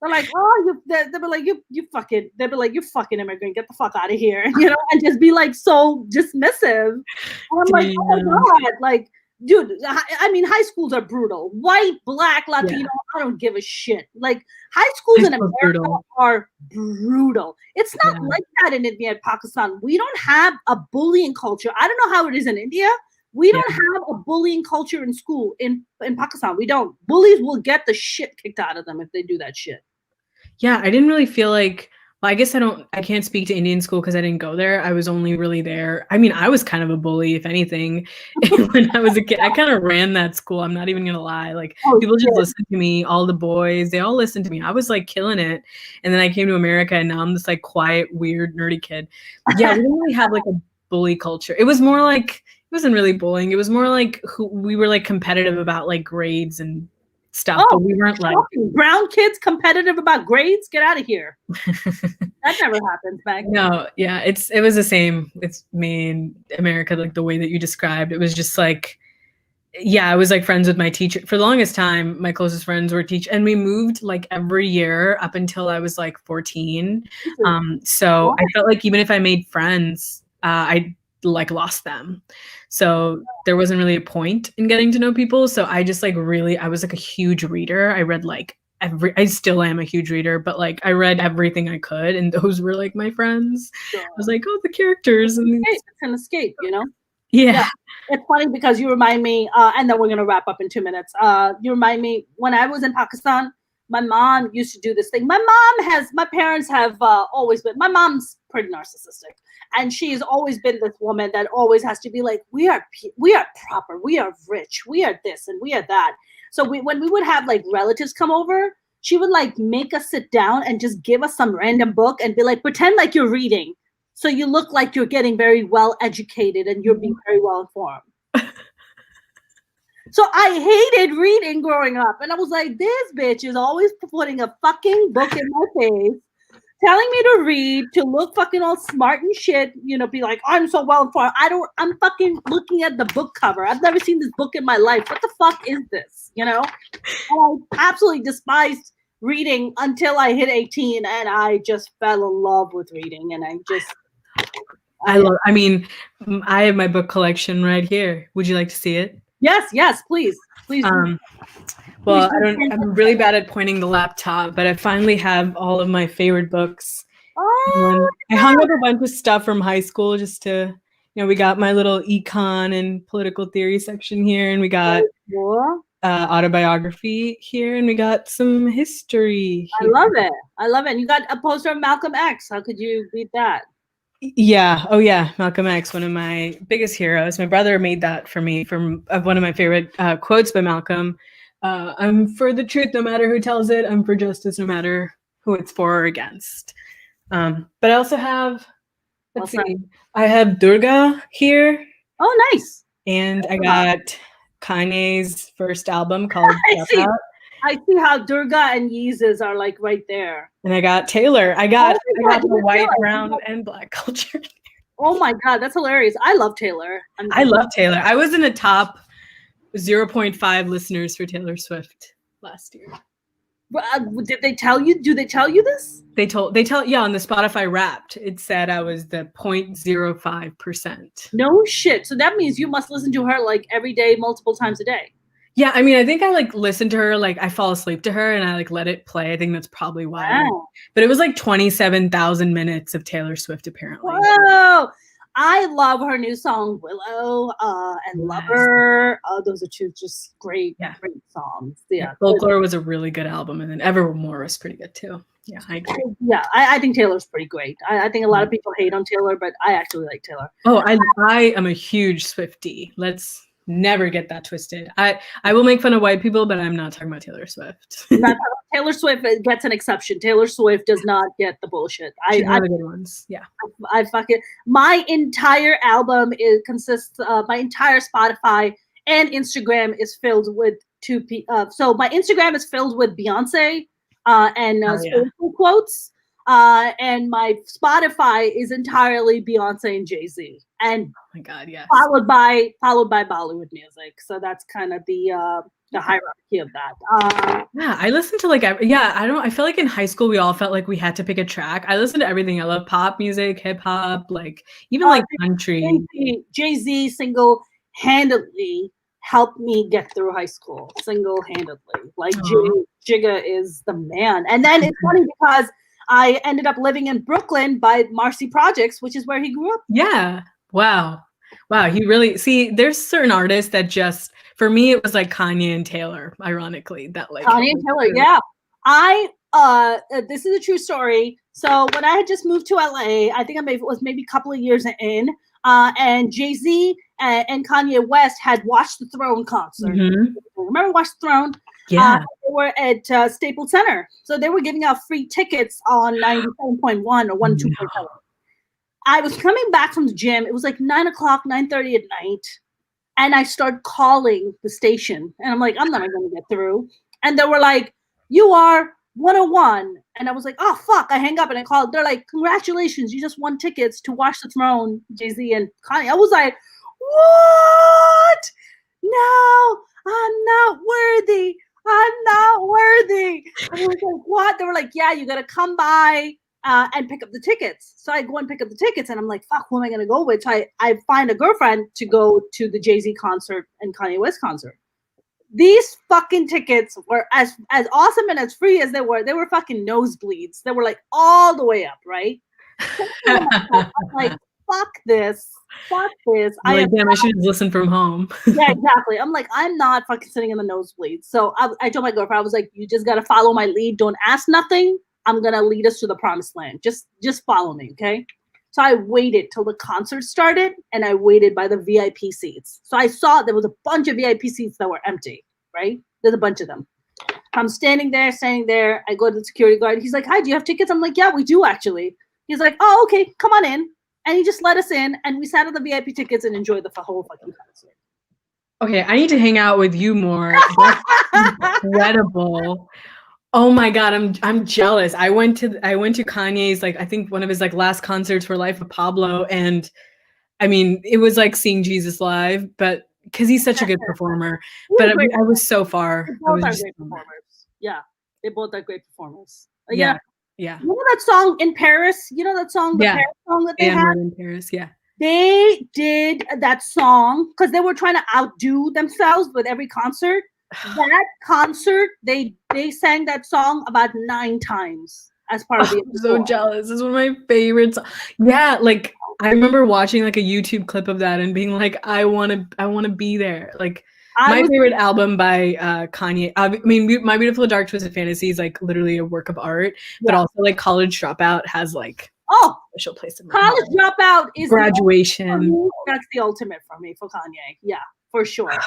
They're like, oh, they'll be like, you fucking immigrant, get the fuck out of here, and just be like so dismissive. And I'm like, oh my God, like dude, I mean, high schools are brutal. White, black, Latino, I don't give a shit. Like, high schools in America are brutal. It's not like that in India and Pakistan. We don't have a bullying culture. I don't know how it is in India. We don't have a bullying culture in school in Pakistan. We don't. Bullies will get the shit kicked out of them if they do that shit. Yeah, I didn't really feel like, well, I guess I can't speak to Indian school because I didn't go there. I was only really there. I mean, I was kind of a bully, if anything, when I was a kid. I kind of ran that school. I'm not even going to lie. Like, people just listened to me. All the boys, they all listened to me. I was like killing it. And then I came to America and now I'm this like quiet, weird, nerdy kid. Yeah, we didn't really have like a bully culture. It was more like, it wasn't really bullying. It was more like we were like competitive about like grades and stuff, but we weren't like brown kids competitive about grades. Get out of here. That never happens, Meg. No, yeah, it was the same. It's me in America, like the way that you described. It was just like, yeah, I was like friends with my teacher for the longest time. My closest friends were teachers, and we moved like every year up until I was like 14. So I felt like even if I made friends, I like lost them. So there wasn't really a point in getting to know people. So I just like really, I was like a huge reader. I read like I still am a huge reader, but like I read everything I could, and those were like my friends. I was like, oh, the characters and it's an escape, you know? Yeah. It's funny because you remind me, and then we're gonna wrap up in 2 minutes. You remind me when I was in Pakistan, my mom used to do this thing. My parents have always been, my mom's pretty narcissistic. And she's always been this woman that always has to be like, we are proper, we are rich, we are this and we are that. So when we would have like relatives come over, she would like make us sit down and just give us some random book and be like, pretend like you're reading. So you look like you're getting very well educated and you're being very well informed. So I hated reading growing up. And I was like, this bitch is always putting a fucking book in my face, telling me to read, to look fucking all smart and shit, you know, be like, I'm so well informed. I'm fucking looking at the book cover. I've never seen this book in my life. What the fuck is this? You know? And I absolutely despised reading until I hit 18 and I just fell in love with reading. And I have my book collection right here. Would you like to see it? Yes, please. Well, I'm really bad at pointing the laptop, but I finally have all of my favorite books. I hung up a bunch of stuff from high school just to, we got my little econ and political theory section here, and we got autobiography here, and we got some history here. I love it. You got a poster of Malcolm X. How could you beat that? Yeah. Oh, yeah. Malcolm X, one of my biggest heroes. My brother made that for me from one of my favorite quotes by Malcolm. I'm for the truth, no matter who tells it. I'm for justice, no matter who it's for or against. But I also have, I have Durga here. Oh, nice. And I got Kanye's first album called I see how Durga and Yeezus are like right there. And I got Taylor. I got the white, brown, and black culture. Oh my God, that's hilarious. I love Taylor. I love Taylor. I was in the top 0.5 listeners for Taylor Swift last year. Did they tell you? Do they tell you this? They tell on the Spotify Wrapped. It said I was the 0.05%. No shit. So that means you must listen to her like every day, multiple times a day. Yeah, I mean, I think I like listen to her, like I fall asleep to her and I like let it play. I think that's probably why. Wow. But it was like 27,000 minutes of Taylor Swift apparently. Whoa! I love her new song Willow and Lover. Those are two just great songs. Yeah. Folklore was a really good album, and then Evermore was pretty good too. Yeah, I agree. Yeah, I think Taylor's pretty great. I think a lot of people hate on Taylor, but I actually like Taylor. Oh, I am a huge Swiftie. Let's never get that twisted. I will make fun of white people, but I'm not talking about Taylor Swift. Taylor Swift gets an exception. Taylor Swift does not get the bullshit. She's one of the good ones. Yeah. My entire album consists of my entire Spotify and Instagram is filled with so my Instagram is filled with Beyonce and quotes. And my Spotify is entirely Beyonce and Jay-Z, and oh my God, yes, followed by Bollywood music. So that's kind of the hierarchy of that. Yeah, I listen to I feel like in high school we all felt like we had to pick a track. I listen to everything. I love pop music, hip hop, like even like country. Jay-Z single-handedly helped me get through high school single-handedly. Like Jigga is the man. And then it's funny because I ended up living in Brooklyn by Marcy Projects, which is where he grew up. Yeah. Wow. He really, see, there's certain artists that just, for me, it was like Kanye and Taylor, ironically, that like. Kanye and Taylor, yeah. This is a true story. So when I had just moved to LA, I think it was maybe a couple of years in, and Jay-Z and Kanye West had Watch the Throne concert. Remember Watch the Throne? Yeah. They were at Staples Center. So they were giving out free tickets on 97.1 or 102.7. I was coming back from the gym. It was like 9 o'clock, 9:30 at night. And I started calling the station. And I'm like, I'm not going to get through. And they were like, you are 101. And I was like, oh, fuck. I hang up and I called. They're like, congratulations. You just won tickets to Watch the Throne, Jay-Z and Kanye. I was like, what? No, I'm not worthy. I'm not worthy. And I was like, what? They were like, yeah, you got to come by and pick up the tickets. So I go and pick up the tickets and I'm like, fuck, who am I going to go with? So I find a girlfriend to go to the Jay-Z concert and Kanye West concert. These fucking tickets were as awesome and as free as they were fucking nosebleeds. They were like all the way up, right? I'm like, fuck this. Like, damn, I should just listen from home. Yeah, exactly. I'm like, I'm not fucking sitting in the nosebleeds. So I told my girlfriend, I was like, you just got to follow my lead. Don't ask nothing. I'm going to lead us to the promised land. Just follow me, okay? So I waited till the concert started, and I waited by the VIP seats. So I saw there was a bunch of VIP seats that were empty, right? There's a bunch of them. I'm standing there. I go to the security guard. He's like, hi, do you have tickets? I'm like, yeah, we do, actually. He's like, oh, okay, come on in. And he just let us in, and we sat on the VIP tickets and enjoyed the whole fucking concert. Okay, I need to hang out with you more. That's incredible. Oh my God, I'm jealous. I went to Kanye's, like, I think one of his like last concerts for Life of Pablo, and I mean, it was like seeing Jesus live, but because he's such a good performer. But I was so far. They both are great performers. Yeah, they both are great performers. Yeah. You know that song In Paris? You know that song, the Paris song that they had? In Paris, yeah. They did that song because they were trying to outdo themselves with every concert. That concert, they sang that song about 9 times as part of the I'm so jealous. It's one of my favorites. Yeah, like I remember watching like a YouTube clip of that and being like, I want to be there. Like my favorite album by Kanye. I mean, My Beautiful Dark Twisted Fantasy is like literally a work of art, but also like College Dropout has like special place in my heart. College Dropout is Graduation. That's the ultimate for me, for Kanye. Yeah, for sure. Yeah.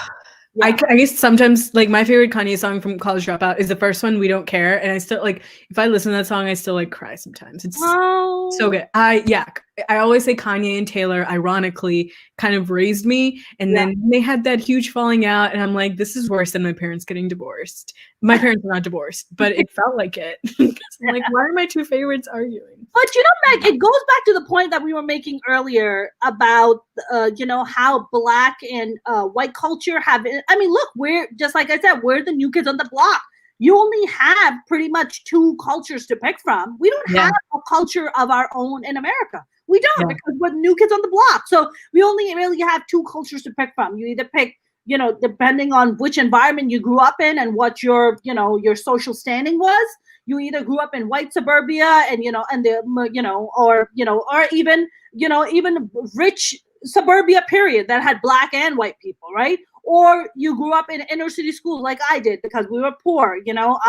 I guess sometimes like my favorite Kanye song from College Dropout is the first one, We Don't Care, and I still like if I listen to that song I still like cry sometimes. It's so good. I always say Kanye and Taylor ironically kind of raised me, and then they had that huge falling out and I'm like, this is worse than my parents getting divorced. My parents are not divorced, but it felt like it. I'm like, why are my two favorites arguing? But you know, Meg, it goes back to the point that we were making earlier about you know, how Black and white culture have. I mean, look, we're just like I said, we're the new kids on the block. You only have pretty much 2 cultures to pick from. We don't have a culture of our own in America. We don't because we're new kids on the block. So we only really have 2 cultures to pick from. You either pick, you know, depending on which environment you grew up in and what your, you know, your social standing was. You either grew up in white suburbia and, you know, and the, you know, or even, you know, even rich suburbia period that had Black and white people, right? Or you grew up in inner city schools like I did because we were poor, you know,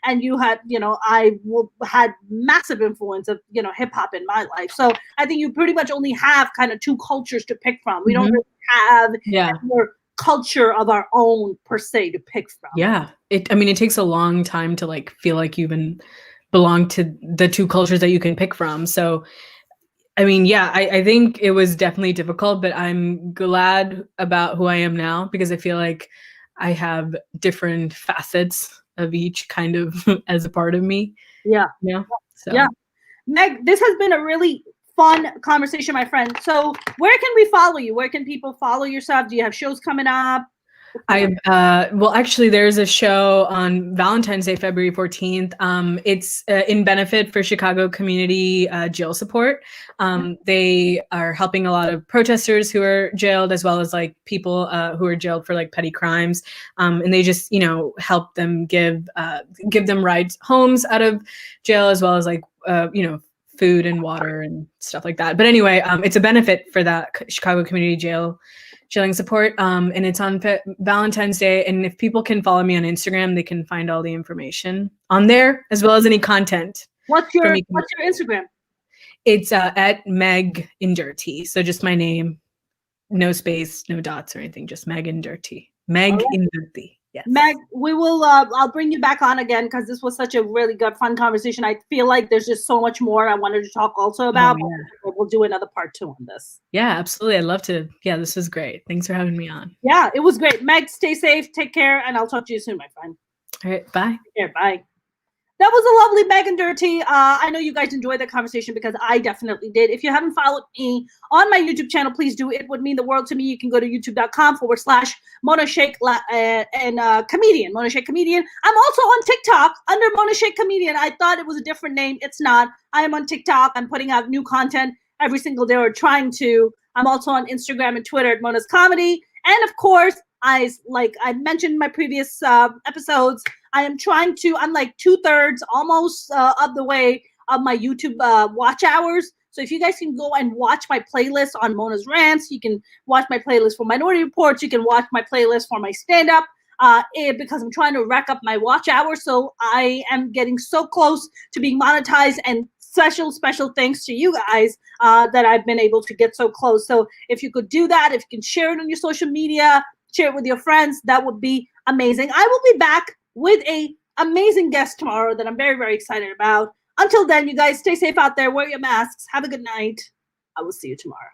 and you had, you know, I had massive influence of, you know, hip hop in my life. So I think you pretty much only have kind of 2 cultures to pick from. We don't really have more culture of our own per se to pick from. Yeah. I mean, it takes a long time to like feel like you even belong to the 2 cultures that you can pick from. So I mean, yeah, I think it was definitely difficult, but I'm glad about who I am now because I feel like I have different facets of each kind of as a part of me. Yeah. Yeah. So. Yeah. Meg, this has been a really fun conversation, my friend. So where can we follow you? Where can people follow your stuff? Do you have shows coming up? Well, actually, there's a show on Valentine's Day, February 14th. It's in benefit for Chicago community jail support. They are helping a lot of protesters who are jailed, as well as like people who are jailed for like petty crimes. And they just, help them give them rides homes out of jail, as well as like, food and water and stuff like that. But anyway, it's a benefit for that Chicago community jailing support, and it's on Valentine's Day. And if people can follow me on Instagram, they can find all the information on there, as well as any content. What's your Instagram? It's at Meg Indurti. So just my name, no space, no dots or anything, just Meg Indurti. Meg Indurti. Yes. Meg, we will. I'll bring you back on again because this was such a really good, fun conversation. I feel like there's just so much more I wanted to talk also about. But we'll do another part 2 on this. Yeah, absolutely. I'd love to. Yeah, this was great. Thanks for having me on. Yeah, it was great. Meg, stay safe, take care, and I'll talk to you soon, my friend. All right, bye. Take care, bye. That was a lovely Meg Indurti. I know you guys enjoyed the conversation because I definitely did. If you haven't followed me on my YouTube channel, please do. It would mean the world to me. You can go to youtube.com/Mona Sheikh and comedian, Mona Sheikh Comedian. I'm also on TikTok under Mona Sheikh Comedian. I thought it was a different name. It's not. I am on TikTok. I'm putting out new content every single day, or trying to. I'm also on Instagram and Twitter at Mona's Comedy. And of course, I mentioned in my previous episodes, I'm like 2/3 almost of the way of my YouTube watch hours. So if you guys can go and watch my playlist on Mona's Rants, you can watch my playlist for Minority Reports, you can watch my playlist for my stand-up, because I'm trying to rack up my watch hours. So I am getting so close to being monetized, and special thanks to you guys that I've been able to get so close. So if you could do that, if you can share it on your social media, share it with your friends, that would be amazing. I will be back with a amazing guest tomorrow that I'm very, very excited about. Until then, you guys stay safe out there, wear your masks, have a good night. I will see you tomorrow.